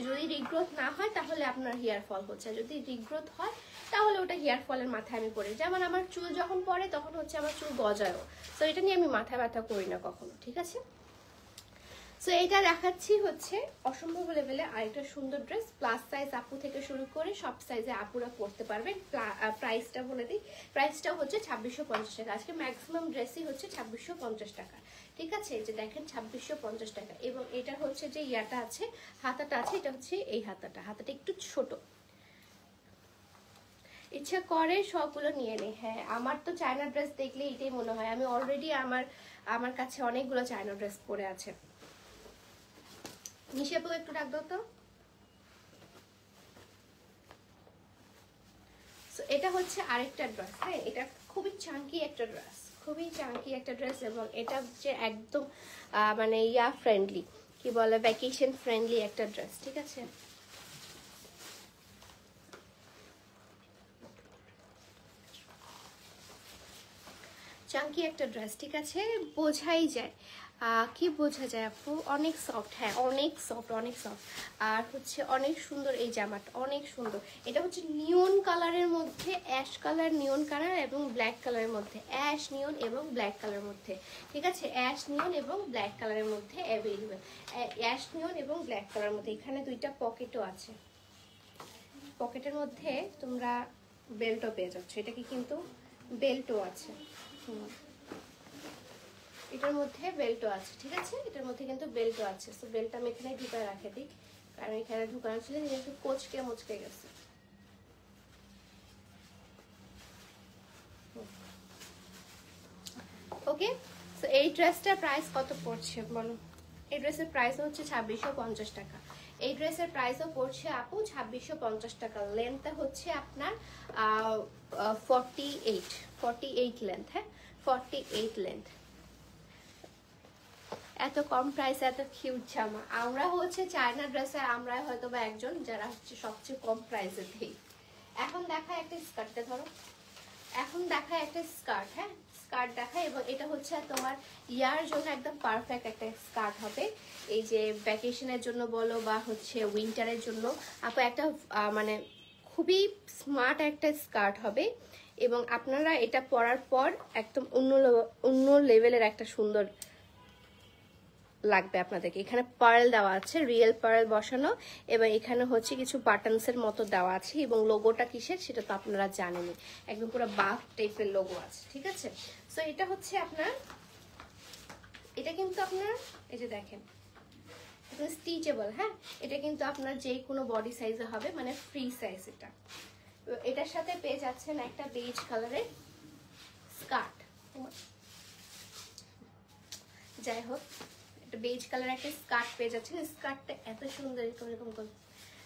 Speaker 1: যদি রিগ্রোথ না হয় তাহলে আপনার হেয়ার ফল হচ্ছে, যদি রিগ্রোথ হয় তাহলে ওটা হেয়ার ফলের মাথায় আমি পড়ি। যেমন আমার চুল যখন পড়ে তখন হচ্ছে আমার চুল গজায়ও, তো এটা নিয়ে আমি মাথা ব্যথা করি না কখনো। ঠিক আছে, সো এটা দেখাচ্ছি হচ্ছে অসম্ভব লেভেলে আরেকটা সুন্দর ড্রেস। প্লাস সাইজ আপু থেকে শুরু করে সব সাইজে আপুরা পরতে পারবেন। প্রাইসটা বলে দিই, প্রাইসটা হচ্ছে 2650 টাকা। আজকে ম্যাক্সিমাম ড্রেসই হচ্ছে 2650 টাকা। ঠিক আছে, এই যে দেখেন 2650 টাকা। এবং এটা হচ্ছে যে ইয়াটা আছে, হাতাটা আছে, এটা হচ্ছে এই হাতাটা একটু ছোট। ইচ্ছা করে সবগুলো নিয়ে নেই। হ্যাঁ, আমার তো চায়না ড্রেস দেখলে এটাই মনে হয়, আমি অলরেডি আমার কাছে অনেকগুলো চায়না ড্রেস পরে আছে। নিশাপু একটু ডাক দাও তো। এটা হচ্ছে আরেকটা ড্রেস। হ্যাঁ, এটা খুবই চাঙ্কি একটা ড্রেস, খুবই চাঙ্কি একটা ড্রেস। এবং এটা হচ্ছে একদম মানে ইয়া ফ্রেন্ডলি, কি বলে, ভ্যাকেশন ফ্রেন্ডলি একটা ড্রেস। ঠিক আছে, চাঙ্কি একটা ড্রেস। ঠিক আছে, বোঝাই যায়। কি বোঝা যায় আপু? অনেক সফট। হ্যাঁ, অনেক সফট, অনেক সফট। আর হচ্ছে অনেক সুন্দর এই জামাটা, অনেক সুন্দর। এটা হচ্ছে নিয়ন কালারের মধ্যে, অ্যাশ কালার, নিয়ন কালার এবং ব্ল্যাক কালারের মধ্যে, অ্যাশ নিয়ন এবং ব্ল্যাক কালারের মধ্যে। ঠিক আছে, অ্যাশ নিয়ন এবং ব্ল্যাক কালারের মধ্যে অ্যাভেলেবেল, অ্যাশ নিয়ন এবং ব্ল্যাক কালারের মধ্যে। এখানে দুইটা পকেটও আছে, পকেটের মধ্যে তোমরা বেল্টও পেয়ে যাচ্ছ। এটাকে কিন্তু বেল্টও আছে, এটার মধ্যে বেল্টও আছে। ঠিক আছে, এটার মধ্যে কিন্তু বেল্টও আছে। সো বেল্ট আমি এখানে ঢুকায় রাখে দিই, কারণ এখানে ঢুকানো ছিল একটু কোচকে মুচকে গেছে। ওকে, সো এই ড্রেসটার প্রাইস কত পড়ছে বলো? এই ড্রেসের প্রাইস হচ্ছে 2650 টাকা। এই ড্রেসের প্রাইসও পড়ছে আপু 2650 টাকা। লেন্থটা হচ্ছে আপনার 48 লেন্থ। হ্যাঁ, 48 লেন্থ। এত কম প্রাইসে এত কিউট জামা। আমরা হচ্ছে চায়না ড্রেসে আমরা হয়তো বা একজন যারা হচ্ছে সবচেয়ে কম প্রাইসে দিই। এখন দেখায় একটা স্কার্টটা ধরো, এখন দেখায় একটা স্কার্ট। হ্যাঁ, স্কার্ট দেখায়, এবং এটা হচ্ছে তোমার ইয়ার জন্য একদম পারফেক্ট একটা স্কার্ট হবে। এই যে ভ্যাকেশনের জন্য বলো বা হচ্ছে উইন্টারের জন্য আপু একটা মানে খুবই স্মার্ট একটা স্কার্ট হবে। এবং আপনারা এটা পরার পর একদম অন্য লেভেলের একটা সুন্দর লাগবে আপনাদেরকে। এখানে পার্ল দেওয়া আছে, রিয়েল পার্ল বসানো, এবং এখানে হচ্ছে কিছু বাটনসের মতো দেওয়া আছে। এবং লোগোটা কিসের সেটা তো আপনারা জানেনই, একদম পুরো বাফ টাইপের লোগো আছে। ঠিক আছে, সো এটা হচ্ছে আপনার, এটা কিন্তু আপনার এই যে দেখেন স্টিচেবল। হ্যাঁ, এটা কিন্তু আপনার যে কোনো বডি সাইজে হবে, মানে ফ্রি সাইজ। এটার সাথে পেয়ে যাচ্ছেন একটা বেজ কালারের স্কার্ট। যাই হোক, একটা বেজ কালার একটা স্কার্ট পেয়ে যাচ্ছেন। স্কার্টটা এত সুন্দর, এরকম এরকম করে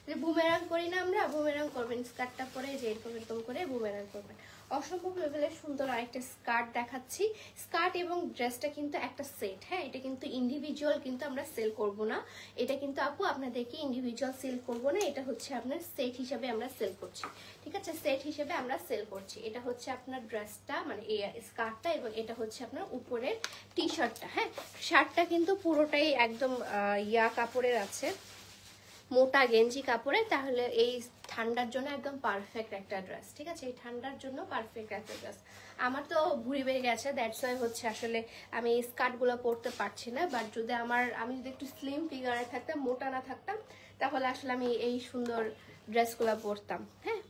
Speaker 1: যে বুমেরাং করি না আমরা, বুমেরাং করবেন স্কার্টটা পরে, যে এরকম এরকম করে বুমেরাং করবেন। অসম্ভব লেভেলের সুন্দর আরেকটা স্কার্ট দেখাচ্ছি। স্কার্ট এবং ড্রেসটা কিন্তু একটা সেট, হ্যাঁ, এটা কিন্তু ইন্ডিভিজুয়াল কিন্তু আমরা সেল করব না। এটা কিন্তু আপু আপনাদেরকে ইন্ডিভিজুয়াল সেল করব না, এটা হচ্ছে আপনার সেট হিসেবে আমরা সেল করছি, ঠিক আছে? সেট হিসেবে আমরা সেল করছি। এটা হচ্ছে আপনার ড্রেসটা, মানে এই স্কার্টটা, এবং এটা হচ্ছে আপনার উপরের টি শার্টটা। হ্যাঁ, শার্টটা কিন্তু পুরোটাই একদম ইয়া কাপড়ের আছে, মোটা গেঞ্জি কাপড়ে। তাহলে এই ঠান্ডার জন্য একদম পারফেক্ট একটা ড্রেস, ঠিক আছে? এই ঠান্ডার জন্য পারফেক্ট একটা ড্রেস। আমার তো ভুঁড়ি বেড়ে গেছে, দ্যাটস ওয়াই হচ্ছে আসলে আমি এই স্কার্টগুলো পরতে পারছি না। বাট যদি আমি যদি একটু স্লিম ফিগারে থাকতাম, মোটা না থাকতাম, তাহলে আসলে আমি এই সুন্দর ড্রেসগুলো পরতাম। হ্যাঁ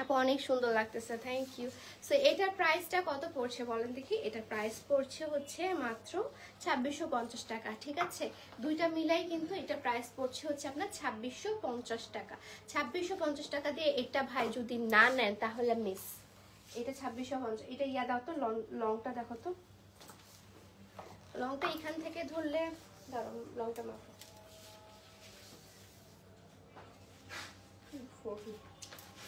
Speaker 1: আপু অনেক সুন্দর লাগতেছে, থ্যাংক ইউ। সো এটার প্রাইসটা কত পড়ছে বলেন দেখি? এটার প্রাইস পড়ছে হচ্ছে মাত্র 2650 টাকা, ঠিক আছে? দুইটা মিলাই কিন্তু এটা প্রাইস পড়ছে হচ্ছে আপনার 2650 টাকা। 2650 টাকা দিয়ে এটা ভাই যদি না নেন তাহলে মিস। এটা 2650, এটা ইয়া দাও তো, লংটা দেখো তো, লংটা এখান থেকে ধরলে, দাঁড়াও লংটা মাপো,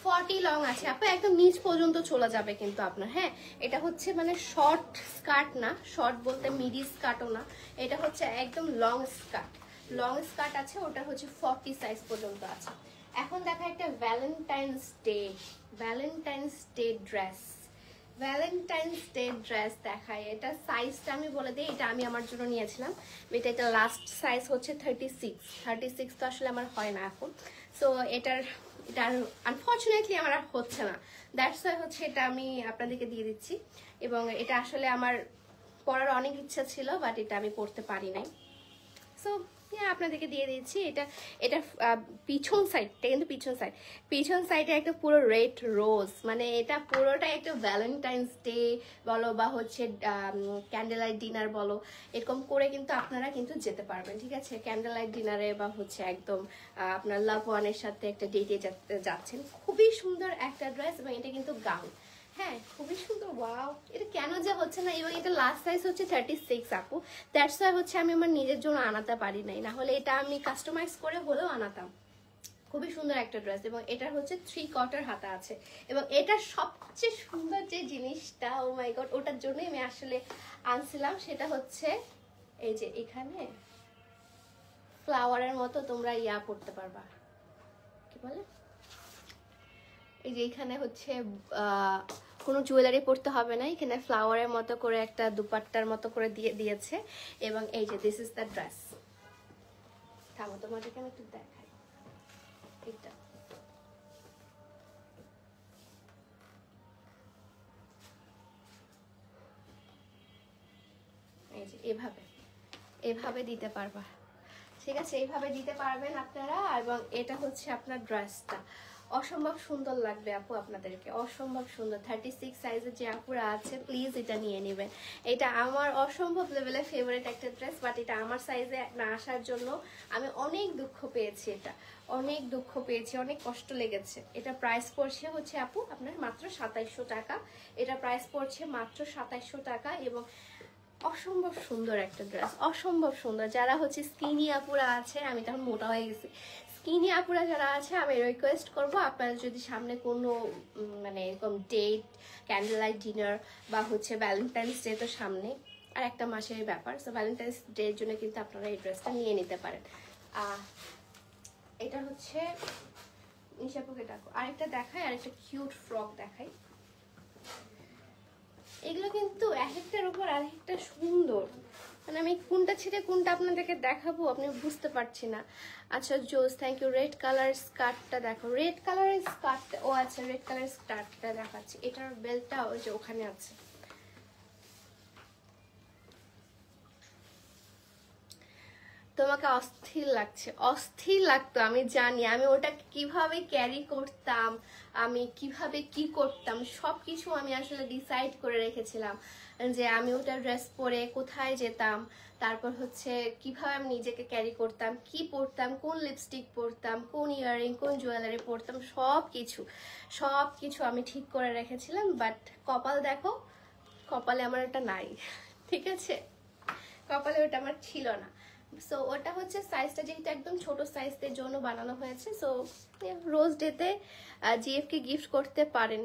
Speaker 1: 40 লং আছে আপু, একদম নিচ পর্যন্ত চলে যাবে কিন্তু আপনার। হ্যাঁ, এটা হচ্ছে মানে শর্ট স্কার্ট না, শর্ট বলতে মিডি স্কার্টও না, এটা হচ্ছে একদম লং স্কার্ট। লং স্কার্ট আছে, ওটা হচ্ছে 40 সাইজ পর্যন্ত আছে। এখন দেখা একটা Valentine's day dress, Valentine's day dress দেখায়। এটা সাইজটা আমি বলে দিই, এটা আমি আমার জন্য নিয়েছিলাম। এটা লাস্ট সাইজ হচ্ছে 36 তো আসলে আমার হয় না এখন। সো এটা আনফর্চুনেটলি আমার আর হচ্ছে না, দ্যাটস ওয়াই হচ্ছে এটা আমি আপনাদেরকে দিয়ে দিচ্ছি। এবং এটা আসলে আমার পরার অনেক ইচ্ছা ছিল, বাট এটা আমি পরতে পারি নাই। সো আপনাদেরকে দিয়ে দিচ্ছি। এটা পিছন সাইডটা কিন্তু পিছন সাইডে একটা পুরো রেড রোজ, মানে এটা পুরোটা একটা ভ্যালেন্টাইন্স ডে বলো বা হচ্ছে ক্যান্ডেল লাইট ডিনার বলো, এরকম করে কিন্তু আপনারা কিন্তু যেতে পারবেন, ঠিক আছে? ক্যান্ডেল লাইট ডিনারে বা হচ্ছে একদম আপনার লাভ ওয়ানের সাথে একটা ডেটে যাচ্ছেন। খুবই সুন্দর একটা ড্রেস, এবং এটা কিন্তু গাউন। হ্যাঁ খুবই সুন্দর, ওয়াও। এটা কেন যে হচ্ছে না, এবং এটা লাস্ট সাইজ হচ্ছে 36 আপু, দ্যাটস ওয়াই হচ্ছে আমি আমার নিজের জন্য আনাতে পারি নাই, না হলে এটা আমি কাস্টমাইজ করে হলেও আনাতাম। খুবই সুন্দর একটা ড্রেস, এবং এটার হচ্ছে 3/4 হাতা আছে। এবং এটার সবচেয়ে সুন্দর যে জিনিসটা, ও মাই গড, ওটার জন্যই আমি আসলে আনছিলাম, সেটা হচ্ছে এই যে এখানে ফ্লাওয়ারের মতো তোমরা ইয়া করতে পারবা, কি বলে, এই যে এখানে হচ্ছে কোনো জুয়েলারি পরতে হবে না, এখানে ফ্লাওয়ারের মতো করে একটা দুপাট্টার মতো করে দিয়েছে। এবং এই যে দিস ইজ দ্য ড্রেস। থামো তোমাদেরকে আমি একটু দেখাই এটা। এই যে এভাবে দিতে পারবা, ঠিক আছে? এইভাবে দিতে পারবেন আপনারা। এবং এটা হচ্ছে আপনার ড্রেসটা অসম্ভব সুন্দর লাগবে আপু আপনাদেরকে, অসম্ভব সুন্দর। 36 সাইজের যে আপুরা আছে প্লিজ এটা নিয়ে নেবেন। এটা আমার অসম্ভব লেভেলের ফেভারিট একটা ড্রেস, বাট এটা আমার সাইজে না আসার জন্য আমি অনেক দুঃখ পেয়েছি, অনেক কষ্ট লেগেছে। এটা প্রাইস পড়ছে হচ্ছে আপু আপনার মাত্র 2700 টাকা। এটা প্রাইস পড়ছে মাত্র 2700 টাকা। এবং অসম্ভব সুন্দর একটা ড্রেস, অসম্ভব সুন্দর। যারা হচ্ছে স্কিনি আপুরা আছে, আমি তখন মোটা হয়ে গেছি, স্কিনি আপুরা যারা আছে আমি রিকোয়েস্ট করব, আপনারা যদি সামনে কোনো মানে এরকম ডেট, ক্যান্ডেল লাইট ডিনার বা হচ্ছে ভ্যালেন্টাইন্স ডে তো সামনে আর একটা মাসের ব্যাপার, সো ভ্যালেন্টাইন্স ডের জন্য কিন্তু আপনারা এই ড্রেসটা নিয়ে নিতে পারেন। এটা হচ্ছে নিশাপুকে ডাকো, আরেকটা দেখাই, আরেকটা কিউট ফ্রক দেখাই। এগুলো কিন্তু এক একটার উপর আরেকটা সুন্দর, মানে আমি কোনটা ছেড়ে কোনটা আপনাদেরকে দেখাবো আপনি বুঝতে পারছি না। আচ্ছা জোস, থ্যাংক ইউ। রেড কালার স্কার্টটা দেখো, রেড কালারের স্কার্ট, ও আচ্ছা রেড কালার স্কার্টটা দেখাচ্ছি। এটার বেল্টটা ওই যে ওখানে আছে। তোমাকে অস্থির লাগছে, অস্থির লাগতো আমি জানি, আমি ওটা কিভাবে ক্যারি করতাম, আমি কিভাবে কি করতাম সবকিছু আমি আসলে ডিসাইড করে রেখেছিলাম, যে আমি ওটা ড্রেস পরে কোথায় যেতাম, তারপর হচ্ছে কিভাবে আমি নিজেকে ক্যারি করতাম, কি পরতাম, কোন লিপস্টিক পরতাম, কোন ইয়াররিং, কোন জুয়েলারি পরতাম, সব কিছু আমি ঠিক করে রেখেছিলাম। বাট কপাল দেখো, কপালে আমার এটা নাই, ঠিক আছে? কপালে ওটা আমার ছিল না। সো ওটা হচ্ছে সাইজটা যেহেতু একদম ছোট সাইজদের জন্য বানানো হয়েছে। সো রোজ ডেতে জিএফকে গিফট করতে পারেন।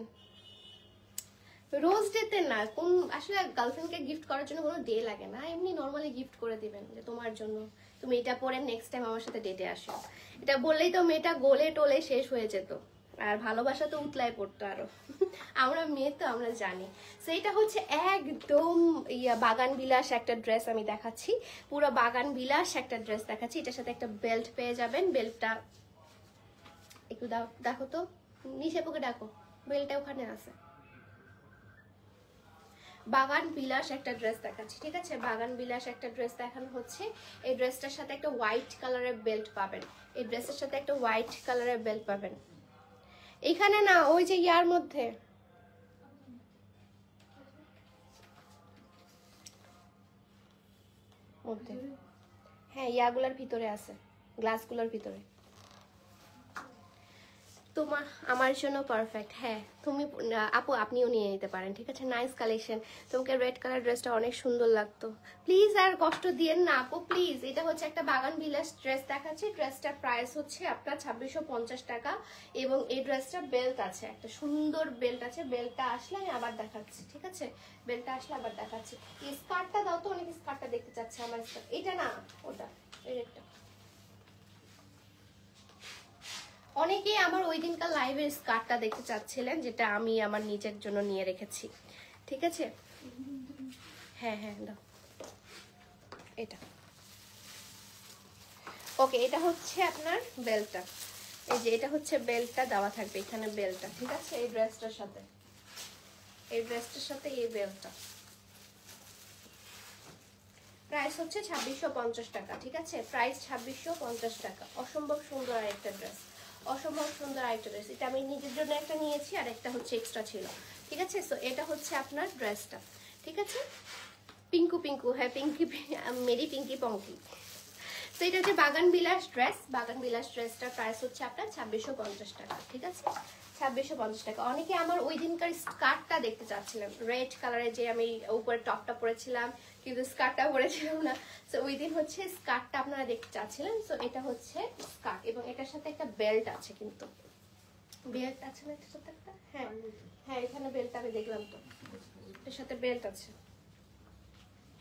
Speaker 1: রোজ ডেতে না, কোন আসলে গার্লফ্রেন্ডকে গিফট করার জন্য কোনো ডে লাগে না, এমনি নর্মালি গিফট করে দিবেন যে তোমার জন্য তুমি এটা পরে নেক্সট টাইম আমার সাথে ডেটে আসো। এটা বললেই তো মেয়েটা গোলে টোলে শেষ হয়ে যেত, আর ভালোবাসা তো উতলায় পড়তো আরো। আমরা মেয়ে তো আমরা জানি। সেইটা হচ্ছে একদম বাগান বিলাস একটা ড্রেস আমি দেখাচ্ছি, পুরো বাগান বিলাস একটা ড্রেস দেখাচ্ছি। এটার সাথে একটা বেল্ট পেয়ে যাবেন। বেল্টটা একটু দেখো তো, নিচে পোকে ডাকো, বেল্টটা ওখানে আছে। বাগান বিলাস একটা ড্রেস দেখাচ্ছি, ঠিক আছে? বাগান বিলাস একটা ড্রেস দেখানো হচ্ছে। এই ড্রেসটার সাথে একটা হোয়াইট কালারের বেল্ট পাবেন। এই ড্রেসের সাথে একটা হোয়াইট কালারের বেল্ট পাবেন। এখানে না, ওই যে ইয়ার মধ্যে, হ্যাঁ ইয়াগুলার ভিতরে আছে, গ্লাসগুলোর ভিতরে। তোমার আমার জন্য পারফেক্ট। হ্যাঁ তুমি আপু আপনিও নিয়ে নিতে পারেন, ঠিক আছে? Nice collection. তোমাকে রেড কালার ড্রেসটা অনেক সুন্দর লাগতো। প্লিজ আর কষ্ট দিয়েন না আপু, প্লিজ। এটা হচ্ছে একটা বাগান বিলাস ড্রেস দেখাচ্ছি। ড্রেসটার প্রাইস হচ্ছে আপনার 2650 টাকা, এবং এই ড্রেসটা বেল্ট আছে, একটা সুন্দর বেল্ট আছে। বেল্টটা আসলে আমি আবার দেখাচ্ছি, ঠিক আছে? বেল্টটা আসলে আবার দেখাচ্ছি। এই স্কার্টটা দাও তো, অনেক স্কার্টটা দেখতে চাচ্ছে আমার স্কার্ট। এটা না, ওটা এই রেডটা। অনেকেই আমার ওই দিনকার লাইভের স্কার্টটা দেখতে চাচ্ছিলেন, যেটা আমি আমার নিজের জন্য নিয়ে রেখেছি, ঠিক আছে? হ্যাঁ হ্যাঁ দাও এটা। ওকে, এটা হচ্ছে আপনার বেল্টটা। এই যে এটা হচ্ছে বেল্টটা দেওয়া থাকবে এখানে, বেল্টটা, ঠিক আছে? এই ড্রেসটার সাথে, এই ড্রেসটার সাথে এই বেল্টটা। প্রাইস হচ্ছে 2650 টাকা, ঠিক আছে? প্রাইস 2650 টাকা। অসম্ভব সুন্দর আরেকটা ড্রেস, অসম্ভব সুন্দর আরেকটা ড্রেস। এটা আমি নিজের জন্য একটা নিয়েছি, আর একটা হচ্ছে এক্সট্রা ছিল, ঠিক আছে? সো এটা হচ্ছে আপনার ড্রেসটা, ঠিক আছে? পিঙ্কু পিঙ্কু, হ্যাঁ পিঙ্কি, মেরি পিঙ্কি পঙ্কি। তো এটা হচ্ছে বাগান বিলাস ড্রেস। বাগান বিলাস ড্রেসটার প্রাইস হচ্ছে আপনার 2650 টাকা, ঠিক আছে? 2650 টাকা। অনেকে আমার ওই দিনকার স্কার্টটা দেখতে চাচ্ছিলেন, রেড কালারের, যে আমি উপরে টপটা পরেছিলাম কিন্তু স্কার্টটা পরেছিলাম না। সো ওই দিন হচ্ছে স্কার্টটা আপনারা দেখতে চাচ্ছিলেন। সো এটা হচ্ছে স্কার্ট, এবং এটার সাথে একটা বেল্ট আছে, কিন্তু বেল্ট আছে না এটার সাথে একটা? হ্যাঁ হ্যাঁ, এখানে বেল্ট আমি দেখলাম তো, এটার সাথে বেল্ট আছে।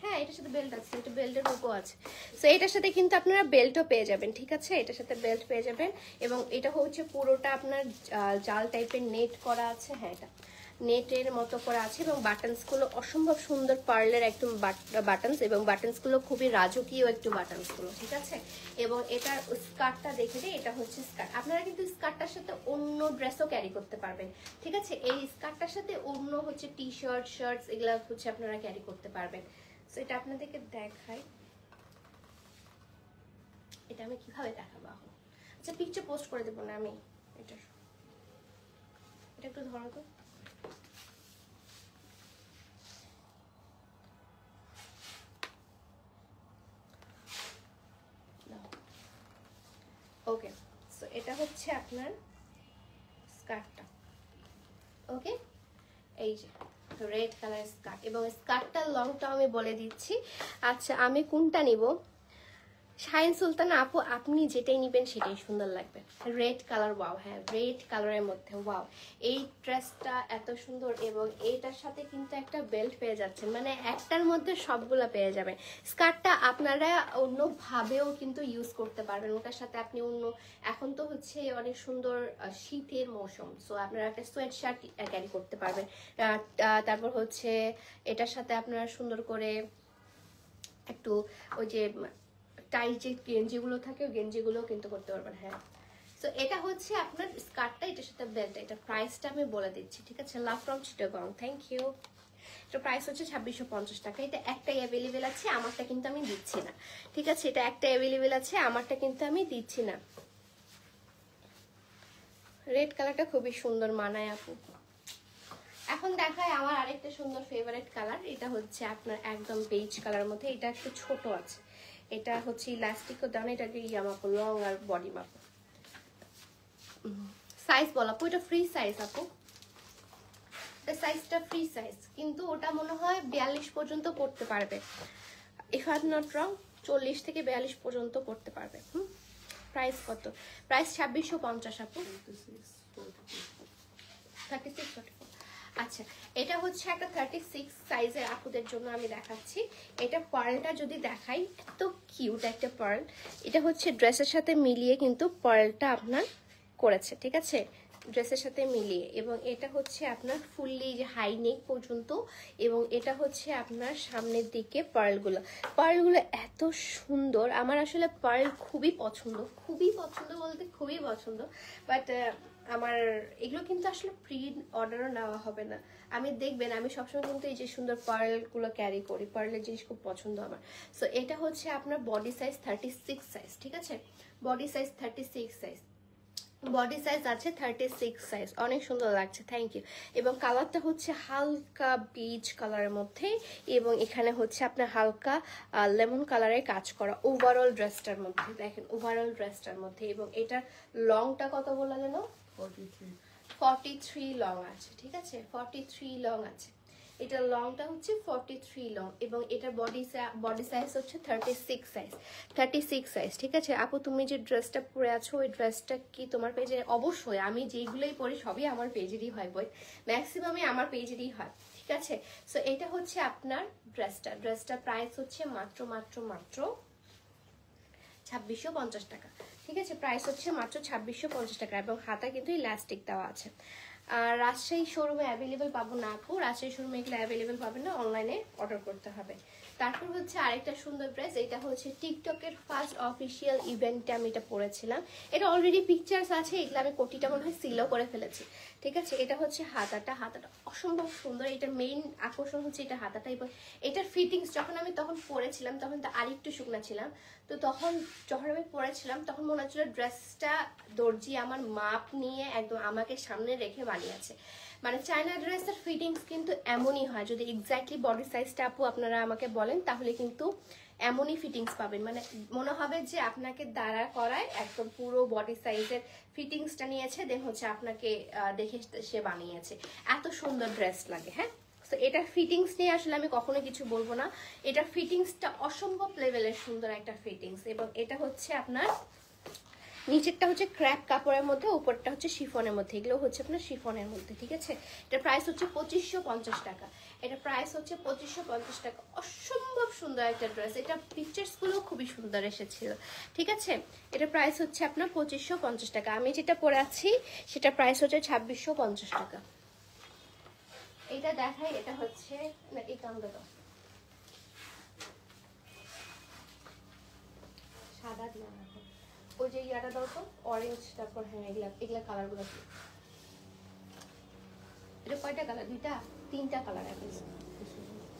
Speaker 1: হ্যাঁ এটার সাথে বেল্ট আছে, এটা বেল্টের লোগো আছে। সো এটার সাথে কিন্তু আপনারা বেল্টও পেয়ে যাবেন, ঠিক আছে? এটার সাথে বেল্ট পেয়ে যাবেন। এবং এটা হচ্ছে পুরোটা আপনার জাল টাইপের নেট করা আছে। হ্যাঁ এটা নেটের মতো করা আছে, এবং বাটনসগুলো অসম্ভব সুন্দর পার্লের একদম বাটনস, এবং বাটনসগুলো খুবই রাজকীয় একটু বাটনসগুলো, ঠিক আছে? এবং এটার স্কার্টটা দেখে দিই, এটা হচ্ছে স্কার্ট। আপনারা কিন্তু স্কার্টটার সাথে অন্য ড্রেসও ক্যারি করতে পারবেন, ঠিক আছে? এই স্কার্টটার সাথে অন্য হচ্ছে টি শার্ট, শার্টস, এগুলা হচ্ছে আপনারা ক্যারি করতে পারবেন। সো এটা আপনাদেরকে দেখাই, এটা আমি কিভাবে দেখাবো এখন? আচ্ছা পিকচার পোস্ট করে দেবো না আমি এটার, এটা একটু ধরো তো। ওকে, সো এটা হচ্ছে আপনার স্কার্টটা। ওকে, এই যে রেড কালার স্কার্ট, এবং স্কার্টটার লংটা আমি বলে দিচ্ছি। আচ্ছা আমি কোনটা নিব? শাইন সুলতানা আপু, আপনি যেটাই নিবেন সেটাই সুন্দর লাগবে। রেড কালার, ওয়াও, হ্যাঁ রেড কালারের মধ্যে ওয়াও, এই ড্রেসটা এত সুন্দর। এবং এইটার সাথে কিন্তু একটা বেল্ট পেয়ে যাচ্ছেন, মানে একটার মধ্যে সবগুলা পেয়ে যাবেন। স্কার্টটা আপনারা অন্যভাবেও কিন্তু ইউজ করতে পারবেন, ওটার সাথে আপনি অন্য, এখন তো হচ্ছে অনেক সুন্দর শীতের মৌসুম, সো আপনারা একটা সোয়েট শার্ট ক্যারি করতে পারবেন। তারপর হচ্ছে এটার সাথে আপনারা সুন্দর করে একটু ওই যে টাইট যে গেঞ্জিগুলো থাকে, ওই গেঞ্জিগুলো কিন্তু করতে পারবেন। হ্যাঁ, সো এটা হচ্ছে আপনার স্কার্টটা, এটার সাথে বেল্ট। এটা প্রাইসটা আমি বলে দিচ্ছি, ঠিক আছে? Love from Chittagong, thank you. এটা প্রাইস হচ্ছে 2650 টাকা। এটা একটাই অ্যাভেলেবেল আছে, আমারটা কিন্তু আমি দিচ্ছি না, ঠিক আছে? এটা একটা অ্যাভেলেবেল আছে, আমারটা কিন্তু আমি দিচ্ছি না। রেড কালারটা খুবই সুন্দর মানায় আপু। এখন দেখায় আমার আরেকটা সুন্দর ফেভারিট কালার, এটা হচ্ছে আপনার একদম বেজ কালার মধ্যে। এটা একটু ছোট আছে, এটা হচ্ছে ইলাস্টিকও দেন, এটাকে ইয়া মাপো, লং আর বডি মাপো। সাইজ বল আপু, এটা ফ্রি সাইজ আপু, এটা সাইজটা ফ্রি সাইজ, কিন্তু ওটা মনে হয় 42 পর্যন্ত পড়তে পারবে। If I am not wrong 40 থেকে 42 পর্যন্ত পড়তে পারবে। প্রাইস কত? প্রাইস 2650 আপু। 3644। আচ্ছা, এটা হচ্ছে একটা 36 সাইজের আপুদের জন্য আমি দেখাচ্ছি। এটা পার্লটা যদি দেখাই, এত কিউট একটা পার্ল। এটা হচ্ছে ড্রেসের সাথে মিলিয়ে কিন্তু পার্লটা আপনার করেছে, ঠিক আছে, ড্রেসের সাথে মিলিয়ে। এবং এটা হচ্ছে আপনার ফুললি যে হাই নেক পর্যন্ত, এবং এটা হচ্ছে আপনার সামনের দিকে পার্লগুলো এত সুন্দর। আমার আসলে পার্ল খুবই পছন্দ বলতে খুবই পছন্দ, বাট আমার এগুলো কিন্তু আসলে প্রি অর্ডারও নেওয়া হবে না। আমি দেখবেন আমি সবসময় কিন্তু এই যে সুন্দর পার্লগুলো ক্যারি করি, পার্লের জিনিস খুব পছন্দ আমার। সো এটা হচ্ছে আপনার বডি সাইজ 36 সাইজ, ঠিক আছে, body size 36 size, body size আছে 36 সাইজ। অনেক সুন্দর লাগছে, থ্যাংক ইউ। এবং কালারটা হচ্ছে হালকা বিচ কালারের মধ্যে, এবং এখানে হচ্ছে আপনার হালকা লেমন কালারের কাজ করা ওভারঅল ড্রেসটার মধ্যে। দেখেন ওভারঅল ড্রেসটার মধ্যে। এবং এটার লংটা কত বলা যেন? 43 লং আছে, ঠিক আছে, 43 লং আছে। এটা লংটা হচ্ছে 43 লং, এবং এটা বডি সাইজ হচ্ছে 36 সাইজ, 36 সাইজ, ঠিক আছে। আপু তুমি যে ড্রেসটা পরে আছো ওই ড্রেসটা কি তোমার পেজে? অবশ্যই, আমি যেগুলোই পরি সবই আমার পেজেরই হয়, বই ম্যাক্সিমামই আমার পেজেরই হয়, ঠিক আছে। সো এটা হচ্ছে আপনার ড্রেসটা প্রাইস হচ্ছে মাত্র 2650 টাকা, ঠিক আছে, প্রাইস হচ্ছে মাত্র 2650 টাকা। এবং হাতা কিন্তু ইলাস্টিক দেওয়া আছে। আর রাজশাহী শোরুমে অ্যাভেলেবেল পাবো না আপু, রাজশাহী শোরুমে এগুলো অ্যাভেলেবেল পাবেন না, অনলাইনে অর্ডার করতে হবে। তারপর হচ্ছে আরেকটা সুন্দর ড্রেস, এটা হচ্ছে টিকটকের ফার্স্ট অফিসিয়াল ইভেন্টে আমি এটা পরেছিলাম। এটা অলরেডি পিকচার্স আছে, এগুলো আমি কোটিটা মনে হয় সিলও করে ফেলেছি, ঠিক আছে। এটা হচ্ছে হাতাটা অসম্ভব সুন্দর। এটার মেইন আকর্ষণ হচ্ছে এটা হাতাটা, এবং এটার ফিটিংস যখন আমি তখন পরেছিলাম তখন তো আরেকটু শুকনা ছিলাম, তো তখন যখন আমি পরেছিলাম তখন মনে হচ্ছিল ড্রেসটা দর্জি আমার মাপ নিয়ে একদম আমাকে সামনে রেখে বানিয়েছে। মানে চায়না ড্রেসের ফিটিংস কিন্তু এমনই হয়, যদি এক্স্যাক্টলি বডি সাইজটা আপু আপনারা আমাকে বলেন তাহলে কিন্তু এমনই ফিটিংস পাবেন। মানে মনে হবে যে আপনাকে দাঁড়া করায় একদম পুরো বডি সাইজের ফিটিংসটা নিয়েছে, দেন হচ্ছে আপনাকে দেখে সে বানিয়েছে। এত সুন্দর ড্রেস লাগে, হ্যাঁ। তো এটার ফিটিংস নিয়ে আসলে আমি কখনো কিছু বলবো না, এটার ফিটিংসটা অসম্ভব লেভেলের সুন্দর একটা ফিটিংস। এবং এটা হচ্ছে আপনার নিচেরটা হচ্ছে ক্র্যাপ কাপড়ের মধ্যে, উপরটা হচ্ছে শিফনের মধ্যে, এগুলো হচ্ছে আপনার শিফনের মধ্যে, ঠিক আছে। এটা প্রাইস হচ্ছে 2550 টাকা, এটা প্রাইস হচ্ছে 2550 টাকা। অসম্ভব সুন্দর একটা ড্রেস, এটা পিকচার্স গুলো খুবই সুন্দর এসেছিল, ঠিক আছে। এটা প্রাইস হচ্ছে আপনার 2550 টাকা। আমি যেটা পরে আছি সেটা প্রাইস হচ্ছে 2650 টাকা। এটা দেখাই, এটা হচ্ছে না, এই কামটা দাও, সাদা দিয়ে রাখো, ওই যে ইয়াটা দাও তো অরেঞ্জ, তারপর হ্যাঁ এগুলা কালারগুলো। এটা কয়টা কালার? দুইটা তিনটা কালার আছে,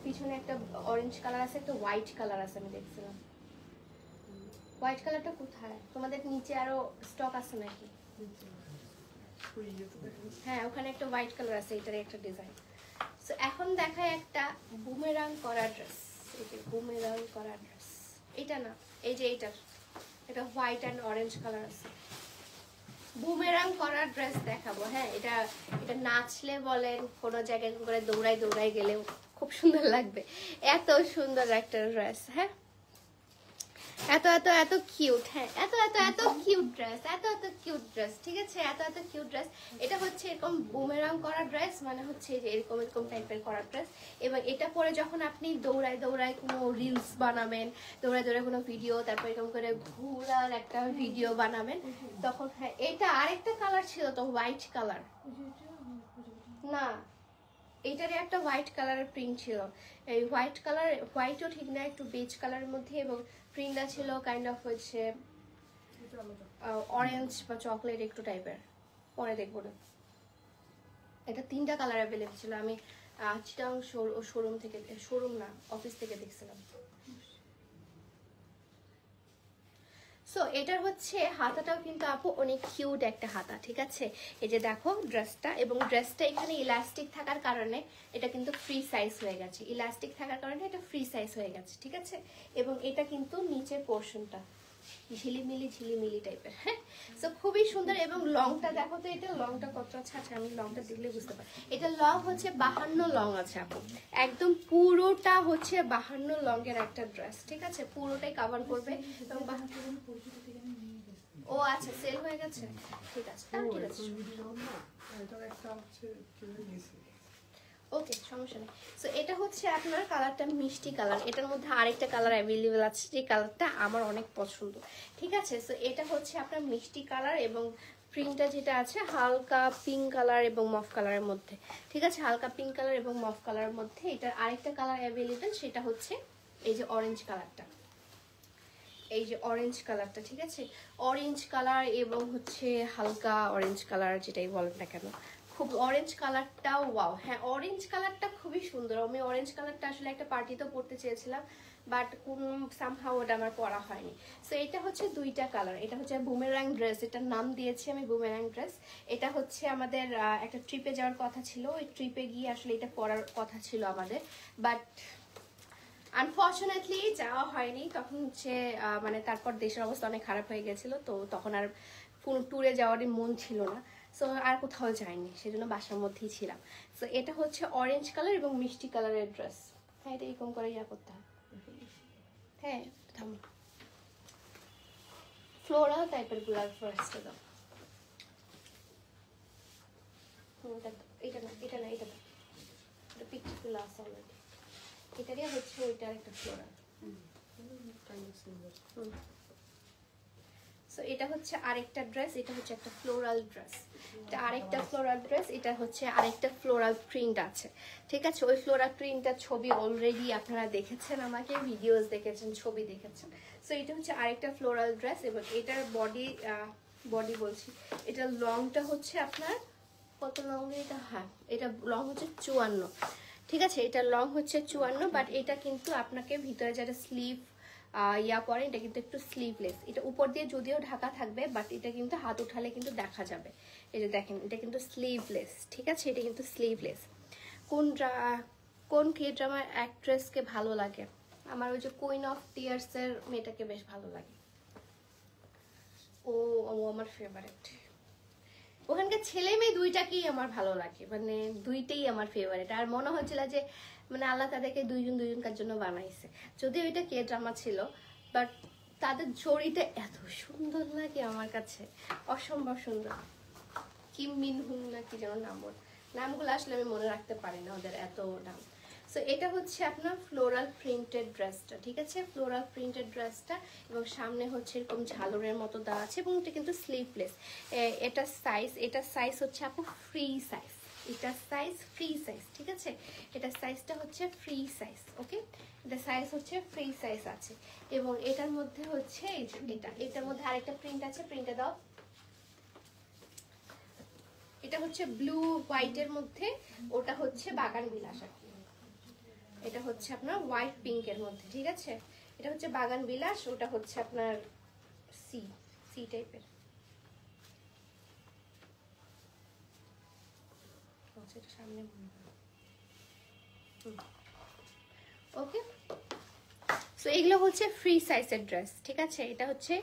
Speaker 1: পিছনে একটা অরেঞ্জ কালার আছে, একটা হোয়াইট কালার আছে, আমি দেখছিলাম। হোয়াইট কালারটা কোথায়? তোমাদের নিচে আরো স্টক আছে নাকি? হ্যাঁ, ওখানে একটা হোয়াইট কালার আছে, এটার একটা ডিজাইন। সো এখন দেখায় একটা বুমেরাং করা ড্রেস। এই যে বুমেরাং করা ড্রেস, এটা না, এই যে এটা হোয়াইট অ্যান্ড অরেঞ্জ কালার আছে, বুমেরাং করা ড্রেস দেখাবো। হ্যাঁ, এটা নাচলে বলেন, কোনো জায়গায় করে দৌড়াই গেলেও খুব সুন্দর লাগবে। এত সুন্দর একটা ড্রেস, হ্যাঁ, এত কিউট, হ্যাঁ, এত কিউট ড্রেস, এত কিউট ড্রেস, ঠিক আছে, এত কিউট ড্রেস। এটা হচ্ছে এরকম বুমেরাং করা ড্রেস, মানে হচ্ছে যে এরকম টাইপের করা ড্রেস। এবং এটা পরে যখন আপনি দৌড়ায় কোনো রিলস বানাবেন, দৌড়ায় কোনো ভিডিও, তারপর এরকম করে ঘোরার একটা ভিডিও বানাবেন, তখন হ্যাঁ। এটা আরেকটা কালার ছিল তো, হোয়াইট কালার না, এটারই একটা হোয়াইট কালারের প্রিন্ট ছিল। এই হোয়াইট কালার, হোয়াইটও ঠিক না, একটু বেজ কালারের মধ্যে, এবং প্রিন্টটা ছিল কাইন্ড অফ হচ্ছে অরেঞ্জ বা চকলেট একটু টাইপের। পরে দেখবো না, এটা তিনটা কালার অ্যাভেলেবল ছিল। আমি চিটাং শোরুম না, অফিস থেকে দেখছিলাম। সো এটার হচ্ছে হাতাটাও কিন্তু আপু অনেক কিউট একটা হাতা, ঠিক আছে। এই যে দেখো ড্রেসটা, এবং ড্রেসটা এখানে ইলাস্টিক থাকার কারণে এটা কিন্তু ফ্রি সাইজ হয়ে গেছে, ইলাস্টিক থাকার কারণে এটা ফ্রি সাইজ হয়ে গেছে, ঠিক আছে। এবং এটা কিন্তু নিচের পোর্শনটা, ঝিলিমিলি টাইপের। হ্যাঁ, সো খুবই সুন্দর। এবং লংটা দেখো তো, এটা লংটা কত আছে? আচ্ছা আমি লংটা দেখলে বুঝতে পারি। এটা লং হচ্ছে 52 লং আছে আপু, একদম পুরোটা হচ্ছে 52 লংয়ের একটা ড্রেস, ঠিক আছে? পুরোটাই কভার করবে। এবং ও আচ্ছা, সেল হয়ে গেছে, ঠিক আছে, ঠিক আছে, ওকে, সমস্যা নেই। সো এটা হচ্ছে আপনার কালারটা মিষ্টি কালার। এটার মধ্যে আরেকটা কালার অ্যাভেলেবেল আছে, যে কালারটা আমার অনেক পছন্দ, ঠিক আছে? সো এটা হচ্ছে আপনার মিষ্টি কালার এবং প্রিন্টটা যেটা আছে হালকা পিঙ্ক কালার এবং মফ কালারের মধ্যে, ঠিক আছে? হালকা পিঙ্ক কালার এবং মফ কালারের মধ্যে এটার আরেকটা কালার অ্যাভেলেবেল, সেটা হচ্ছে এই যে অরেঞ্জ কালারটা, এই যে অরেঞ্জ কালারটা, ঠিক আছে? অরেঞ্জ কালার এবং হচ্ছে হালকা অরেঞ্জ কালার, যেটাই বলেন না কেন, খুব অরেঞ্জ কালারটাও ওয়াও। হ্যাঁ, অরেঞ্জ কালারটা খুবই সুন্দর। আমি অরেঞ্জ কালারটা আসলে একটা পার্টিতেও পরতে চেয়েছিলাম, বাট কোন সামহাউ ওটা আমার পরা হয়নি। সো এটা হচ্ছে দুইটা কালার। এটা হচ্ছে বুমেরাং ড্রেস, এটার নাম দিয়েছি আমি বুমেরাং ড্রেস। এটা হচ্ছে আমাদের একটা ট্রিপে যাওয়ার কথা ছিল, ওই ট্রিপে গিয়ে আসলে এটা পরার কথা ছিল আমাদের, বাট আনফর্চুনেটলি যাওয়া হয়নি। তখন হচ্ছে মানে তারপর দেশের অবস্থা অনেক খারাপ হয়ে গেছিলো, তো তখন আর কোনো ট্যুরে যাওয়ারই মন ছিল না। সো আর কোথাও যাইনি, সেজন্য বাসার মধ্যেই ছিলাম। সো এটা হচ্ছে অরেঞ্জ কালার এবং মিষ্টি কালারের ড্রেস। হ্যাঁ, এটা এরকম করে ইয়া করতে হবে। হ্যাঁ, থামো, ফ্লোরাল টাইপের গুলার ফার্স্টে দাও। এটা না, এটা না, এটা না, এটা পিকচারগুলো আছে অলরেডি। এটারই হচ্ছে ওইটার একটা ফ্লোরাল। সো এটা হচ্ছে আরেকটা ড্রেস, এটা হচ্ছে একটা ফ্লোরাল ড্রেস, এটা আরেকটা ফ্লোরাল ড্রেস, এটা হচ্ছে আরেকটা ফ্লোরাল প্রিন্ট আছে, ঠিক আছে? ওই ফ্লোরাল প্রিন্টটার ছবি অলরেডি আপনারা দেখেছেন, আমাকে ভিডিওস দেখেছেন, ছবি দেখেছেন। সো এটা হচ্ছে আরেকটা ফ্লোরাল ড্রেস এবং এটার বডি বলছি, এটার লংটা হচ্ছে আপনার কত লং এটা? হ্যাঁ, এটা লং হচ্ছে 54, ঠিক আছে? এটা লং হচ্ছে 54, বাট এটা কিন্তু আপনাকে ভিতরে যেটা স্লিভ ইয়া পরে, এটা কিন্তু একটু স্লিভলেস। এটা উপর দিয়ে যদিও ঢাকা থাকবে, বাট এটা কিন্তু হাত উঠালে কিন্তু দেখা যাবে। এই যে দেখেন, এটা কিন্তু স্লিভলেস, ঠিক আছে? এটা কিন্তু স্লিভলেস। কোন কে ড্রামার অ্যাক্ট্রেসকে ভালো লাগে? আমার ওই যে কুইন অফ টিয়ার্সের মেয়েটাকে বেশ ভালো লাগে। ও আমার ফেভারিট। ওখানকার ছেলে মেয়ে দুইটাকেই আমার ভালো লাগে, মানে দুইটাই আমার ফেভারিট। আর মনে হচ্ছিল যে মানে আল্লাহ তাদেরকে দুইজনকার জন্য বানাইছে, যদিও এটা কে ড্রামা ছিল, বাট তাদের জড়িটা এত সুন্দর লাগে আমার কাছে, অসম্ভব সুন্দর। কিম মিন হুং না কি যেন নাম, নামগুলো আসলে আমি মনে রাখতে পারি না, ওদের এত নাম। সো এটা হচ্ছে আপনার ফ্লোরাল প্রিন্টেড ড্রেসটা, ঠিক আছে? ফ্লোরাল প্রিন্টেড ড্রেসটা এবং সামনে হচ্ছে এরকম ঝালরের মতো দেওয়া আছে এবং এটা কিন্তু স্লিভলেস। এটা সাইজ হচ্ছে আপু ফ্রি সাইজ, এটা সাইজ ফ্রি সাইজ, ঠিক আছে? এটা সাইজটা হচ্ছে ফ্রি সাইজ, ওকে? এটা সাইজ হচ্ছে ফ্রি সাইজ আছে এবং এটার মধ্যে হচ্ছে এটার মধ্যে আরেকটা প্রিন্ট আছে, প্রিন্টে দাও। এটা হচ্ছে ব্লু হোয়াইটের মধ্যে, ওটা হচ্ছে বাগান বিলাস। এটা হচ্ছে আপনার হোয়াইট পিঙ্কের মধ্যে, ঠিক আছে? এটা হচ্ছে বাগান বিলাস, ওটা হচ্ছে আপনার সি টাইপের। সামনে ওকে। সো এগুলো হচ্ছে ফ্রি সাইজের ড্রেস, ঠিক আছে? এটা হচ্ছে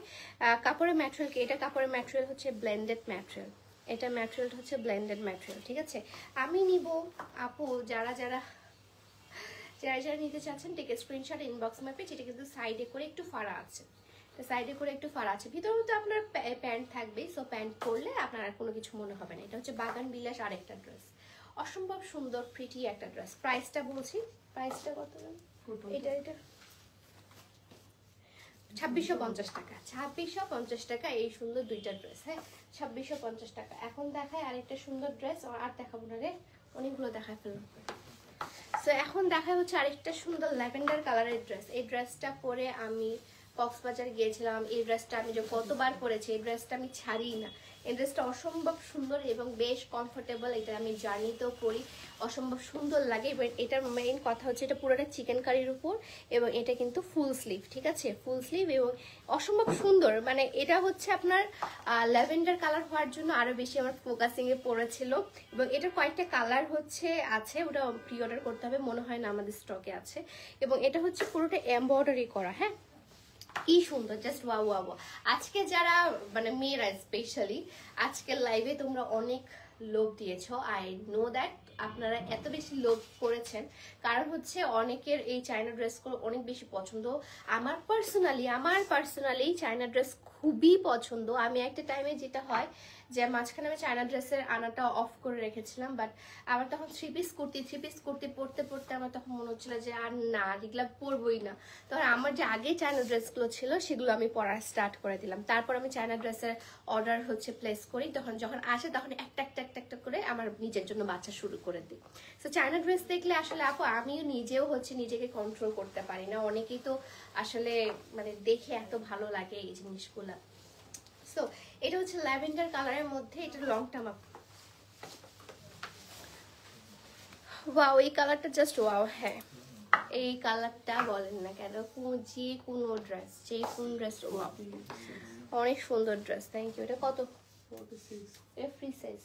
Speaker 1: কাপড়ের ম্যাটেরিয়াল কি? এটা কাপড়ের ম্যাটেরিয়াল হচ্ছে ব্লেন্ডেড ম্যাটেরিয়াল, এটা ম্যাটেরিয়াল হচ্ছে ব্লেন্ডেড ম্যাটেরিয়াল, ঠিক আছে? আমি নিব আপু, যারা নিতে চাচ্ছেন টেক স্ক্রিনশট, ইনবক্স ম্যাপে। এটা কিন্তু সাইডে করে একটু ফাড়া আছে, ভিতরেও তো আপনার প্যান্ট থাকবে। সো প্যান্ট পরলে আপনার আর কোনো কিছু মনে হবে না। এটা হচ্ছে বাগান বিলাস আরেকটা ড্রেস, অসম্ভব সুন্দর প্রিটি একটা ড্রেস। প্রাইসটা বলছি, প্রাইসটা কত? এটা 2650 টাকা, 2650 টাকা এই সুন্দর দুইটা ড্রেস। হ্যাঁ, 2650 টাকা। এখন দেখায় আরেকটা সুন্দর ড্রেস, আর দেখাবো না রে, অনেকগুলো দেখায় ফেললাম। সো এখন দেখা হচ্ছে আরেকটা সুন্দর ল্যাভেন্ডার কালারের ড্রেস। এই ড্রেসটা পরে আমি কক্সবাজার গিয়েছিলাম। এই ড্রেসটা আমি যে কতবার পরেছি, এই ড্রেসটা আমি ছাড়ি না। এই ড্রেসটা অসম্ভব সুন্দর এবং বেশ কমফোর্টেবল। এটা আমি জার্নিতেও পরি, অসম্ভব সুন্দর লাগে। এবং এটার মেইন কথা হচ্ছে এটা পুরোটা চিকেন কারির উপর এবং এটা কিন্তু ফুল স্লিভ, ঠিক আছে? ফুল স্লিভ এবং অসম্ভব সুন্দর। মানে এটা হচ্ছে আপনার ল্যাভেন্ডার কালার হওয়ার জন্য আরো বেশি আমার ফোকাসিংয়ে পড়েছিল। এবং এটার কয়েকটা কালার আছে, ওটা প্রি অর্ডার করতে হবে, মনে হয় না আমাদের স্টকে আছে। এবং এটা হচ্ছে পুরোটা এমব্রয়ডারি করা। হ্যাঁ, কি সুন্দর, জাস্ট ওয়াও ওয়াও। আজকে যারা মানে মেয়েরা স্পেশালি আজকের লাইভে তোমরা অনেক লোভ দিয়েছো, আই নো দ্যাট আপনারা এত বেশি লোভ করেছেন কারণ হচ্ছে অনেকের এই চায়না ড্রেসগুলো অনেক বেশি পছন্দ। আমার পার্সোনালি চায়না ড্রেস খুবই পছন্দ। আমি একটা টাইমে যেটা হয় যে মাঝখানে আমি চায়না ড্রেসের আনাটা অফ করে রেখেছিলাম, বাট আমার তখন থ্রি পিস কুর্তি পরতে পরতে আমার তখন মনে হচ্ছিল যে আর না, এগুলা পরবই না। তখন আমার যে আগে চায়না ড্রেসগুলো ছিল সেগুলো আমি পরা স্টার্ট করে দিলাম। তারপর আমি চায়না ড্রেসের অর্ডার হচ্ছে প্লেস করি, তখন যখন আসে তখন একটা করে আমার নিজের জন্য বাচ্চা শুরু করে দিই। তো চায়না ড্রেস দেখলে আসলে আপু আমিও নিজেও হচ্ছে নিজেকে কন্ট্রোল করতে পারি না। অনেকেই তো আসলে মানে দেখে এত ভালো লাগে এই জিনিসগুলা। সো এটা হচ্ছে ল্যাভেন্ডার কালারের মধ্যে, এটা লং টার্ম আপ। ওয়াও, এই কালারটা জাস্ট ওয়াও। হ্যাঁ, এই কালারটা বলেন না কেন, যে কোনো ড্রেস, যে কোন ড্রেস, ওয়াও অনেক সুন্দর ড্রেস। Thank you. এটা কত? 46 ফ্রি সাইজ,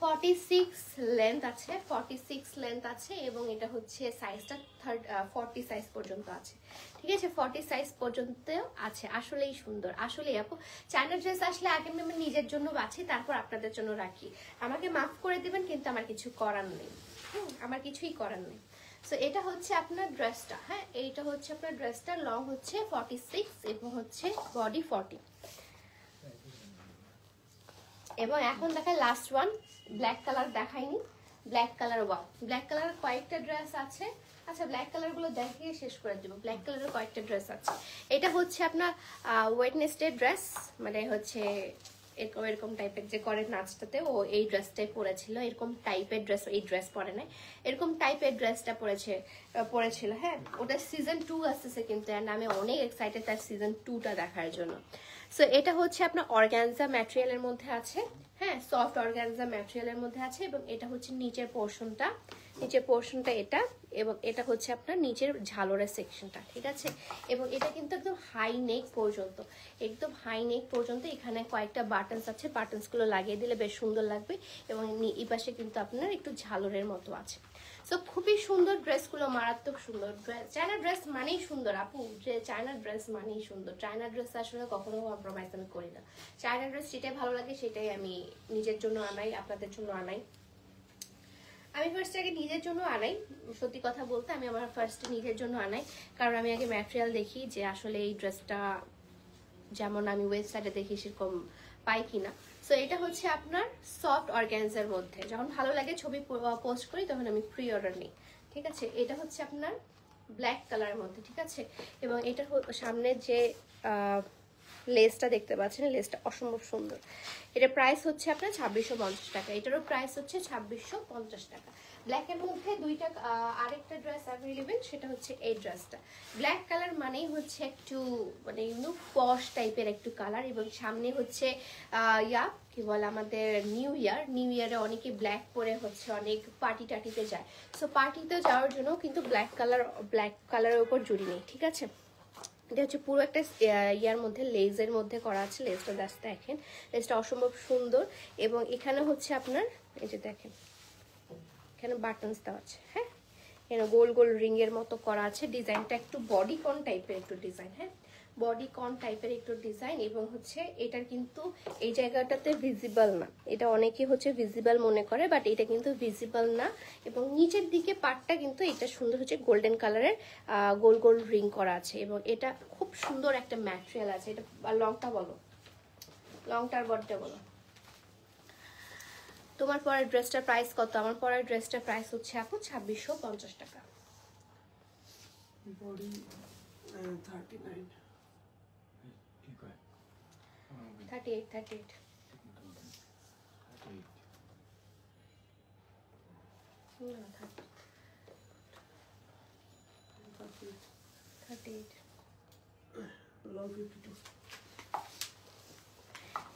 Speaker 1: 46 লেন্থ আছে, 46 লেন্থ আছে এবং এটা হচ্ছে সাইজটা 40 সাইজ পর্যন্ত আছে। ঠিক আছে, 40 সাইজ পর্যন্ত আছে। আসলেই সুন্দর, আসলেই আপু চায়না ড্রেস আসলে আগে আমি নিজের জন্য বাছি, তারপর আপনাদের জন্য রাখি। আমাকে মাফ করে দিবেন কিন্তু আমার কিছু করার নেই, আমার কিছুই করার নেই। সো এটা হচ্ছে আপনার ড্রেসটা। হ্যাঁ, এইটা হচ্ছে আপনার ড্রেসটা, লং হচ্ছে 46 এবং হচ্ছে বডি 40। এবং এখন দেখায় লাস্ট ওয়ান, ব্ল্যাক কালার দেখাইনি, black colour. Wow, black colour কয়েকটা ড্রেস আছে। আচ্ছা, ব্ল্যাক কালার গুলো দেখিয়ে শেষ করে দেবো। ব্ল্যাক কালারের কয়েকটা ড্রেস আছে। এটা হচ্ছে আপনার ওয়েডনেসডে ড্রেস, মানে হচ্ছে এরকম এরকম টাইপের যে করে নাচটাতে, ও এই ড্রেসটাই পরেছিল। এরকম টাইপের ড্রেস, এই ড্রেস পরে নাই, এরকম টাইপের ড্রেসটা পরেছিল। হ্যাঁ, ওটা সিজন 2 আসতেছে কিন্তু, অ্যান্ড আমি অনেক এক্সাইটেড তার সিজন 2টা দেখার জন্য। সো এটা হচ্ছে আপনার অর্গানজা ম্যাটেরিয়ালের মধ্যে আছে। হ্যাঁ, সফট অর্গানজা ম্যাটেরিয়ালের মধ্যে আছে এবং এটা হচ্ছে নিচের পোর্শনটা, এটা, এবং এটা হচ্ছে আপনার নিচের ঝালরের সেকশনটা। ঠিক আছে, এবং এটা কিন্তু একদম হাই নেক পর্যন্ত, একদম হাই নেক পর্যন্ত। এখানে কয়েকটা বাটনস আছে, বাটনসগুলো লাগিয়ে দিলে বেশ সুন্দর লাগবে এবং এই পাশে কিন্তু আপনার একটু ঝালরের মতো আছে। সো খুবই সুন্দর ড্রেসগুলো, মারাত্মক সুন্দর ড্রেস। চায়না ড্রেস মানেই সুন্দর আপু, যে চায়না ড্রেস মানেই সুন্দর। চায়না ড্রেস আসলে কখনো কম্প্রোমাইজ আমি করি না। চায়না ড্রেস যেটাই ভালো লাগে সেটাই আমি নিজের জন্য আনাই, আপনাদের জন্য আনাই। আমি ফার্স্ট আগে নিজের জন্য আনাই, সত্যি কথা বলতে আমি আমার ফার্স্টে নিজের জন্য আনাই, কারণ আমি আগে ম্যাটেরিয়াল দেখি যে আসলে এই ড্রেসটা যেমন আমি ওয়েবসাইটে দেখি সেরকম পাই কিনা। সো এটা হচ্ছে আপনার সফট অর্গানজার মধ্যে, যখন ভালো লাগে ছবি পোস্ট করি তখন আমি প্রি অর্ডার নিই। ঠিক আছে, এটা হচ্ছে আপনার ব্ল্যাক কালারের মধ্যে। ঠিক আছে, এবং এটা সামনে যে লেসটা দেখতে পাচ্ছেন, লেসটা অসম্ভব সুন্দর। এটা প্রাইস হচ্ছে আপনার 2650 টাকা, এটারও প্রাইস হচ্ছে 2650 টাকা। ব্ল্যাকের মধ্যে দুইটা আরেকটা ড্রেস অ্যাভেলেবেল, সেটা হচ্ছে এই ড্রেসটা। ব্ল্যাক কালার মানেই হচ্ছে একটু মানে পশ টাইপের একটু কালার, এবং সামনে হচ্ছে কি বলে আমাদের নিউ ইয়ারে অনেকে ব্ল্যাক পরে হচ্ছে অনেক পার্টি টাটিতে যায়। সো পার্টিতে যাওয়ার জন্য কিন্তু ব্ল্যাক কালারের উপর জুড়ি নেই। ঠিক আছে, এটা হচ্ছে পুরো একটা ইয়ার মধ্যে, লেজের মধ্যে করা আছে। লেজটা দেখেন, লেজটা অসম্ভব সুন্দর। এবং এখানে হচ্ছে আপনার এই যে দেখেন, এখানে বাটনস দেওয়া আছে। হ্যাঁ, এখানে গোল গোল রিং এর মতো করা আছে। ডিজাইনটা একটু বডি কন টাইপের একটু ডিজাইন। হ্যাঁ, বডি কন টাইপের একটু ডিজাইন। এবং হচ্ছে এটার কিন্তু এই জায়গাটাতে ভিজিবল না, এটা অনেকে হচ্ছে ভিজিবল মনে করে, বাট এটা কিন্তু ভিজিবল না। এবং নিচের দিকে পার্টটা কিন্তু এটা সুন্দর হচ্ছে গোল্ডেন কালারের গোল গোল রিং করা আছে। এবং এটা খুব সুন্দর একটা ম্যাটেরিয়াল আছে। এটা লংটা বলো, লংটার বডিটা বলো। তোমার পরের ড্রেসটার প্রাইস কত? আমার পরের ড্রেসটার প্রাইস হচ্ছে আপু 2650 টাকা।
Speaker 2: বডি 39,
Speaker 1: 38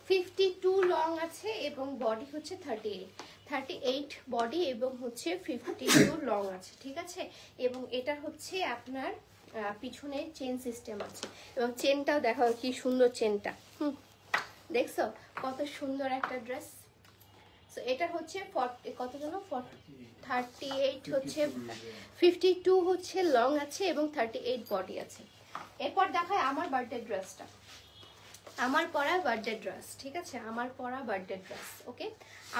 Speaker 1: 52 লং আছে এবং বডি হচ্ছে 38 বডি এবং হচ্ছে 52 লং আছে। ঠিক আছে, এবং এটা হচ্ছে আপনার পিছনে চেন সিস্টেম আছে, এবং চেনটাও দেখো কি সুন্দর চেনটা। দেখছো কত সুন্দর একটা ড্রেস। সো এটা হচ্ছে 40 কত যেন 38 হচ্ছে 52 হচ্ছে লং আছে এবং 38 বডি আছে। এরপর দেখায় আমার বার্থডে ড্রেসটা, আমার পরা বার্থডে ড্রেস, ঠিক আছে, আমার পরা বার্থডে ড্রেস। ওকে,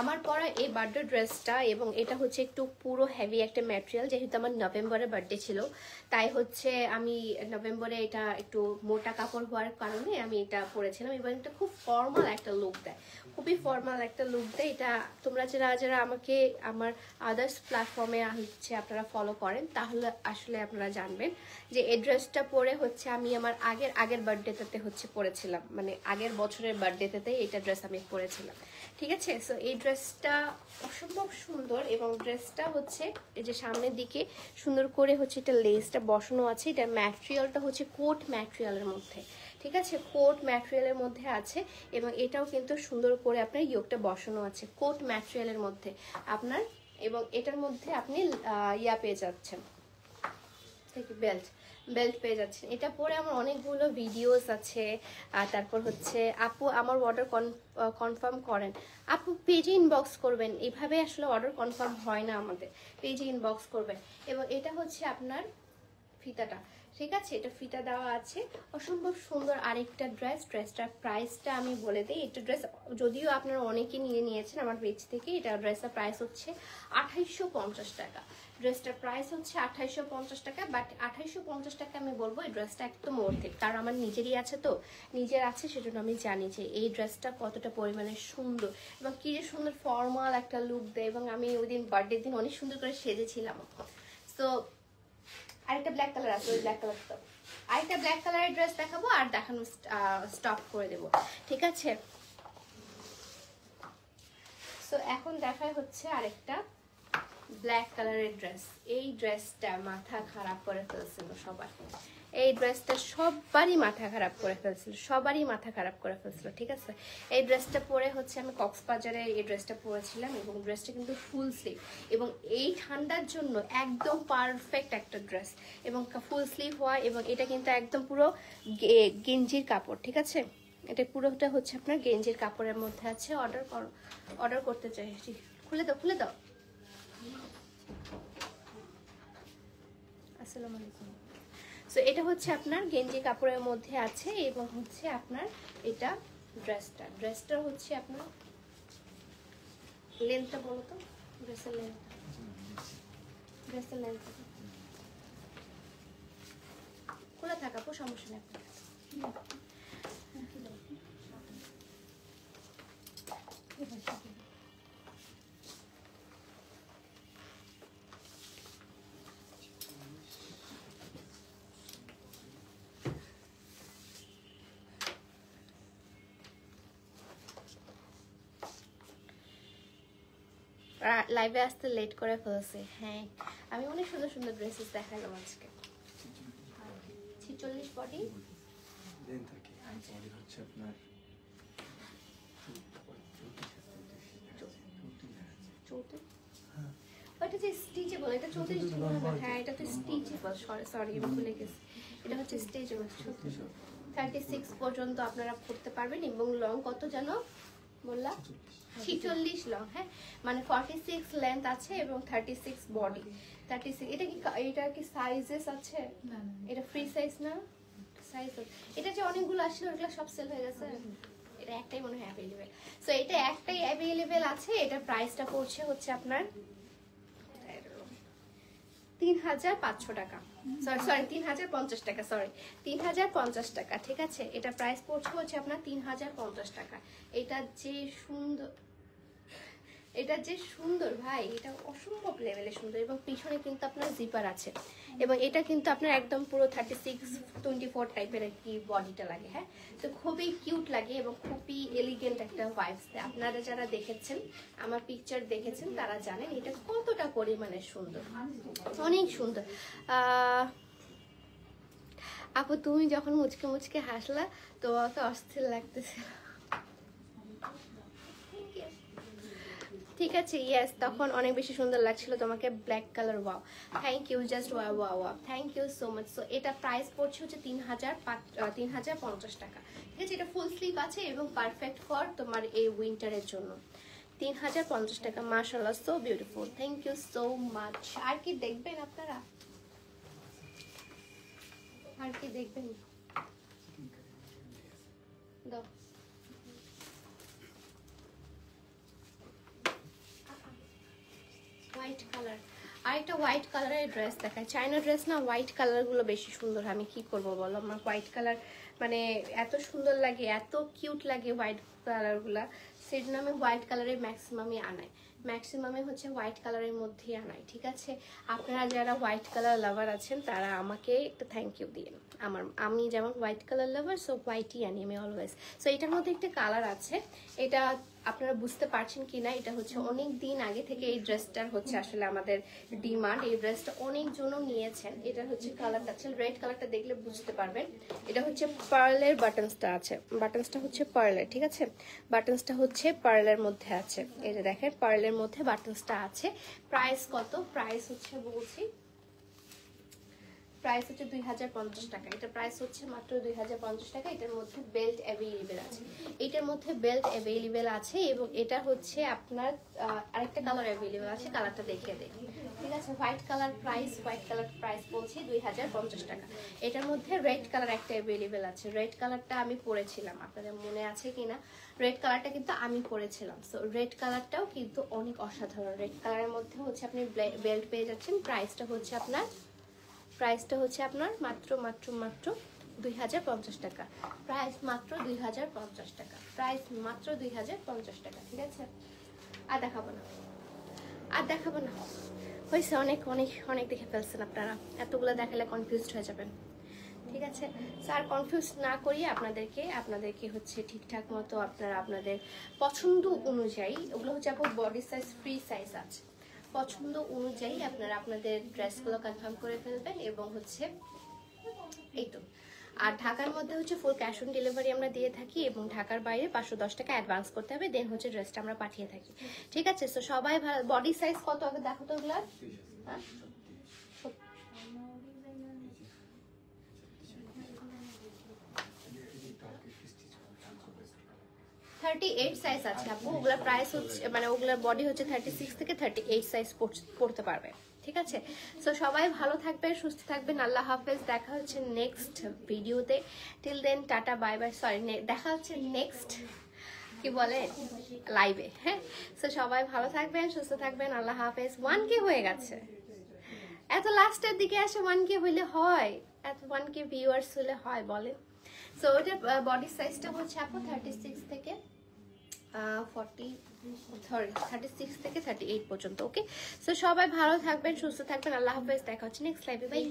Speaker 1: আমার পরা এই বার্থডে ড্রেসটা, এবং এটা হচ্ছে একটু পুরো হেভি একটা ম্যাটেরিয়াল, যেহেতু আমার নভেম্বরে বার্থডে ছিল তাই হচ্ছে আমি নভেম্বরে এটা একটু মোটা কাপড় হওয়ার কারণে আমি এটা পরেছিলাম, এবং এটা খুব ফর্মাল একটা লুক দেয়, খুবই ফর্মাল একটা লুক দেয়। এটা তোমরা যারা যারা আমাকে আমার আদার্স প্ল্যাটফর্মে হচ্ছে আপনারা ফলো করেন তাহলে আসলে আপনারা জানবেন যে এই ড্রেসটা পরে হচ্ছে আমি আমার আগের বার্থডেতে হচ্ছে পরেছিলাম, মানে আগের বছরের বার্থডেতে এইটা ড্রেস আমি পরেছিলাম, ঠিক আছে। সো এই ড্রেসটা অসম্ভব সুন্দর, এবং ড্রেসটা হচ্ছে এই যে সামনের দিকে সুন্দর করে হচ্ছে এটা লেসটা বসানো আছে, এটা ম্যাটেরিয়ালটা হচ্ছে কোট ম্যাটেরিয়ালের মধ্যে, ঠিক আছে, কোট ম্যাটেরিয়ালের মধ্যে আছে, এবং এটাও কিন্তু সুন্দর করে আপনার ইয়োগটা বসানো আছে কোট ম্যাটেরিয়ালের মধ্যে আপনার, এবং এটার মধ্যে আপনি ইয়া পেয়ে যাচ্ছেন, বেল্ট পেয়ে যাচ্ছেন। এটা পরে আমার অনেকগুলো ভিডিওস আছে, তারপর হচ্ছে আপু আমার অর্ডার কনফার্ম করেন, আপু পেজে ইনবক্স করবেন, এইভাবে আসলে অর্ডার কনফার্ম হয় না আমাদের, পেজে ইনবক্স করবেন। এবং এটা হচ্ছে আপনার ফিতাটা, ঠিক আছে, এটা ফিতা দেওয়া আছে, অসম্ভব সুন্দর আরেকটা ড্রেসটার প্রাইসটা আমি বলে দিই। এটা ড্রেস যদিও আপনারা অনেকে নিয়ে নিয়েছেন আমার পেজ থেকে, এটা ড্রেসটার প্রাইস হচ্ছে 2850 টাকা, ড্রেসটার প্রাইস হচ্ছে 2850 টাকা, বাট 2850 টাকা আমি বলবো এই ড্রেসটা একদম ওর্থ ইট, কারণ আমার নিজেরই আছে, তো নিজের আছে সেজন্য আমি জানি যে এই ড্রেসটা কতটা পরিমাণে সুন্দর, এবং কি যে সুন্দর ফর্মাল একটা লুক দেয়, এবং আমি ওই দিন বার্থডের দিন অনেক সুন্দর করে সেজেছিলাম। তো আরেকটা ব্ল্যাক কালার আছে, ওই ব্ল্যাক কালারটা, আরেকটা ব্ল্যাক কালারের ড্রেস দেখাবো আর দেখানো স্টপ করে দেবো, ঠিক আছে। সো এখন দেখায় হচ্ছে আরেকটা ব্ল্যাক কালারের ড্রেস। এই ড্রেসটা মাথা খারাপ করে ফেলছিল সবার, এই ড্রেসটা সবারই মাথা খারাপ করে ফেলছিল, সবারই মাথা খারাপ করে ফেলছিল, ঠিক আছে। এই ড্রেসটা পরে হচ্ছে আমি কক্সবাজারে এই ড্রেসটা পরেছিলাম, এবং ড্রেসটা কিন্তু ফুল স্লিভ, এবং এই ঠান্ডার জন্য একদম পারফেক্ট একটা ড্রেস, এবং ফুল স্লিভ হওয়া, এবং এটা কিন্তু একদম পুরো গেঞ্জির কাপড়, ঠিক আছে, এটা পুরোটা হচ্ছে আপনার গেঞ্জির কাপড়ের মধ্যে আছে। অর্ডার করতে চাই, খুলে দাও। আসসালামু আলাইকুম। সো এটা হচ্ছে আপনার গেঞ্জি কাপড়ের মধ্যে আছে, এবং হচ্ছে আপনার এটা ড্রেসটা হচ্ছে আপনার লেন্থটা বলো তো, ড্রেসের লেন্থ খোলা থাকা আপু, সমস্যা নেই। লাইভে আসতে লেট করে ফেলছে, হ্যাঁ আমি অনেক সুন্দর সুন্দর ড্রেসেস দেখালাম আজকে। 46 বডি
Speaker 3: হচ্ছে আপনার
Speaker 1: ওইটা যে স্টিচেবল, এটা 34, হ্যাঁ এটা তো স্টিচেবল, সরি আমি ভুলে গেছি, এটা হচ্ছে স্টিচেবল। 36 পর্যন্ত আপনারা পড়তে পারবেন, এবং লং কত জানো বললাম 46 লং, হ্যাঁ মানে 46 লেন্থ আছে এবং 36 বডি। 36 এটা কি সাইজেস আছে? এটা ফ্রি সাইজ না, সাইজ এটা যে অনেকগুলো আসলে ওগুলো সব সেল হয়ে গেছে, এটা একটাই মনে হয় অ্যাভেলেবেল। সো এটা একটাই অ্যাভেলেবেল আছে, এটা প্রাইসটা পড়ছে হচ্ছে আপনার 3500 টাকা, সরি 3050 টাকা, সরি 3050 টাকা, ঠিক আছে। এটা প্রাইস পড়ছে হচ্ছে আপনার 3050 টাকা। এটা যে সুন্দর ভাই, এটা অসম্ভব লেভেলের সুন্দর, এবং পিছনে কিন্তু আপনার জিপার আছে, এবং এটা কিন্তু আপনার একদম পুরো 36-24 টাইপের কি বডিটা লাগে, হ্যাঁ তো খুবই কিউট লাগে, এবং খুবই এলিগেন্ট একটা ভাইবস দেয়। আপনারা যারা দেখেছেন আমার পিকচার দেখেছেন তারা জানেন এটা কতটা পরিমাণে সুন্দর, অনেক সুন্দর। আপু তুমি যখন মুচকে মুচকে হাসলা তোমাকে অস্থির লাগতেছিল, ঠিক আছে, ইয়েস তখন অনেক বেশি সুন্দর লাগছিল তোমাকে, black colour, wow thank you, just wow thank you so much. So এটা প্রাইস পড়ছে হচ্ছে 3050 টাকা, ঠিক আছে। এটা ফুল স্লিভ আছে এবং পারফেক্ট ফর তোমার এই উইন্টারের জন্য, 3050 টাকা। মাশাআল্লাহ, so beautiful, thank you so much. আর কি দেখবেন আপনারা? আর কি দেখবেন? দাও। হোয়াইট কালার, আরেকটা হোয়াইট কালারের ড্রেস দেখায়। চাইনা ড্রেস না, হোয়াইট কালারগুলো বেশি সুন্দর। আমি কি করব বলো, আমার হোয়াইট কালার মানে এত সুন্দর লাগে, এত কিউট লাগে হোয়াইট কালারগুলা। সেজন্য আমি হোয়াইট কালারের ম্যাক্সিমামই আনাই, ম্যাক্সিমামে হচ্ছে হোয়াইট কালারের মধ্যেই আনাই। ঠিক আছে, আপনারা যারা হোয়াইট কালার লাভার আছেন তারা আমাকে একটা থ্যাংক ইউ দিন। আমি যেমন হোয়াইট কালার লাভার, সো হোয়াইটই আনি আমি অলওয়েজ। সো এটার মধ্যে একটা কালার আছে, এটা আপনারা বুঝতে পারছেন কিনা, এটা হচ্ছে অনেক দিন আগে থেকে এই ড্রেসটার হচ্ছে আসলে আমাদের ডিমান্ড। এই ড্রেসটা অনেক জন নিয়েছেন। এটা হচ্ছে কালারটা আছে রেড কালারটা, দেখলে বুঝতে পারবেন। এটা হচ্ছে পার্লের বাটনসটা আছে, বাটনসটা হচ্ছে পার্লের। ঠিক আছে, বাটনসটা হচ্ছে পার্লের মধ্যে আছে। এই যে দেখেন পার্লের মধ্যে বাটনসটা আছে। প্রাইস কত? প্রাইস হচ্ছে বলছি, প্রাইস হচ্ছে 2050 টাকা। এটা প্রাইস হচ্ছে মাত্র 2050 টাকা। এটার মধ্যে বেল্ট অ্যাভেলেবেল আছে, এটার মধ্যে বেল্ট অ্যাভেলেবেল আছে। এবং এটা হচ্ছে আপনার আরেকটা কালার অ্যাভেলেবেল আছে, কালারটা দেখিয়ে দেয়। ঠিক আছে, white colour price, white colour price বলছি 2050 টাকা। এটার মধ্যে রেড কালার একটা অ্যাভেলেবেল আছে। রেড কালারটা আমি পরেছিলাম, আপনাদের মনে আছে কিনা? রেড কালারটা কিন্তু আমি পরেছিলাম। সো রেড কালারটাও কিন্তু অনেক অসাধারণ। রেড কালারের মধ্যে হচ্ছে আপনি বেল্ট পেয়ে যাচ্ছেন। প্রাইসটা হচ্ছে আপনার মাত্র মাত্র মাত্র 2050 টাকা। প্রাইস মাত্র 2050 টাকা। প্রাইস মাত্র 2050 টাকা। ঠিক আছে, আর দেখাবো না, আর দেখাবো না, হয়েছে, অনেক অনেক অনেক দেখে ফেলছেন আপনারা। এতগুলো দেখালে কনফিউজড হয়ে যাবেন। ঠিক আছে, স্যার কনফিউজ না করিয়ে আপনাদেরকে হচ্ছে ঠিকঠাক মতো আপনারা আপনাদের পছন্দ অনুযায়ী, ওগুলো হচ্ছে আপনার বডি সাইজ ফ্রি সাইজ আছে, পছন্দ অনুযায়ী আপনারা আপনাদের ড্রেসগুলো কনফার্ম করে ফেলবেন। এবং হচ্ছে এই তো, আর ঢাকার মধ্যে হচ্ছে ফুল ক্যাশ অন ডেলিভারি আমরা দিয়ে থাকি, এবং ঢাকার বাইরে 510 টাকা অ্যাডভান্স করতে হবে, দেন হচ্ছে ড্রেসটা আমরা পাঠিয়ে থাকি। ঠিক আছে, তো সবাই ভালো। বডি সাইজ কত আগে দেখো তো ওগুলা। হ্যাঁ, 38 সাইজ আছে আপু। ওগুলা প্রাইস হচ্ছে মানে ওগুলার বডি হচ্ছে 36 থেকে 38 সাইজ পড়তে পারবে। ঠিক আছে, সো সবাই ভালো থাকবেন, সুস্থ থাকবেন। আল্লাহ হাফেজ, দেখা হচ্ছে নেক্সট ভিডিওতে। Till then tata bye bye. Sorry, দেখা হচ্ছে নেক্সট কি বলে লাইভে। হ্যাঁ, সো সবাই ভালো থাকবেন, সুস্থ থাকবেন। আল্লাহ হাফেজ। 1K হয়ে গেছে, এত লাস্টের দিকে আসে 1K হইলে হয়, এত 1K ভিউয়ার্স হলে হয় বলেন? সো ওটার বডি সাইজটা হচ্ছে আপু 36 থেকে 36 থেকে 38 পর্যন্ত। ওকে, সো সবাই ভালো থাকবেন, সুস্থ থাকবেন। আল্লাহ হাফেজ, দেখা হচ্ছে নেক্সট লাইভে। বাই।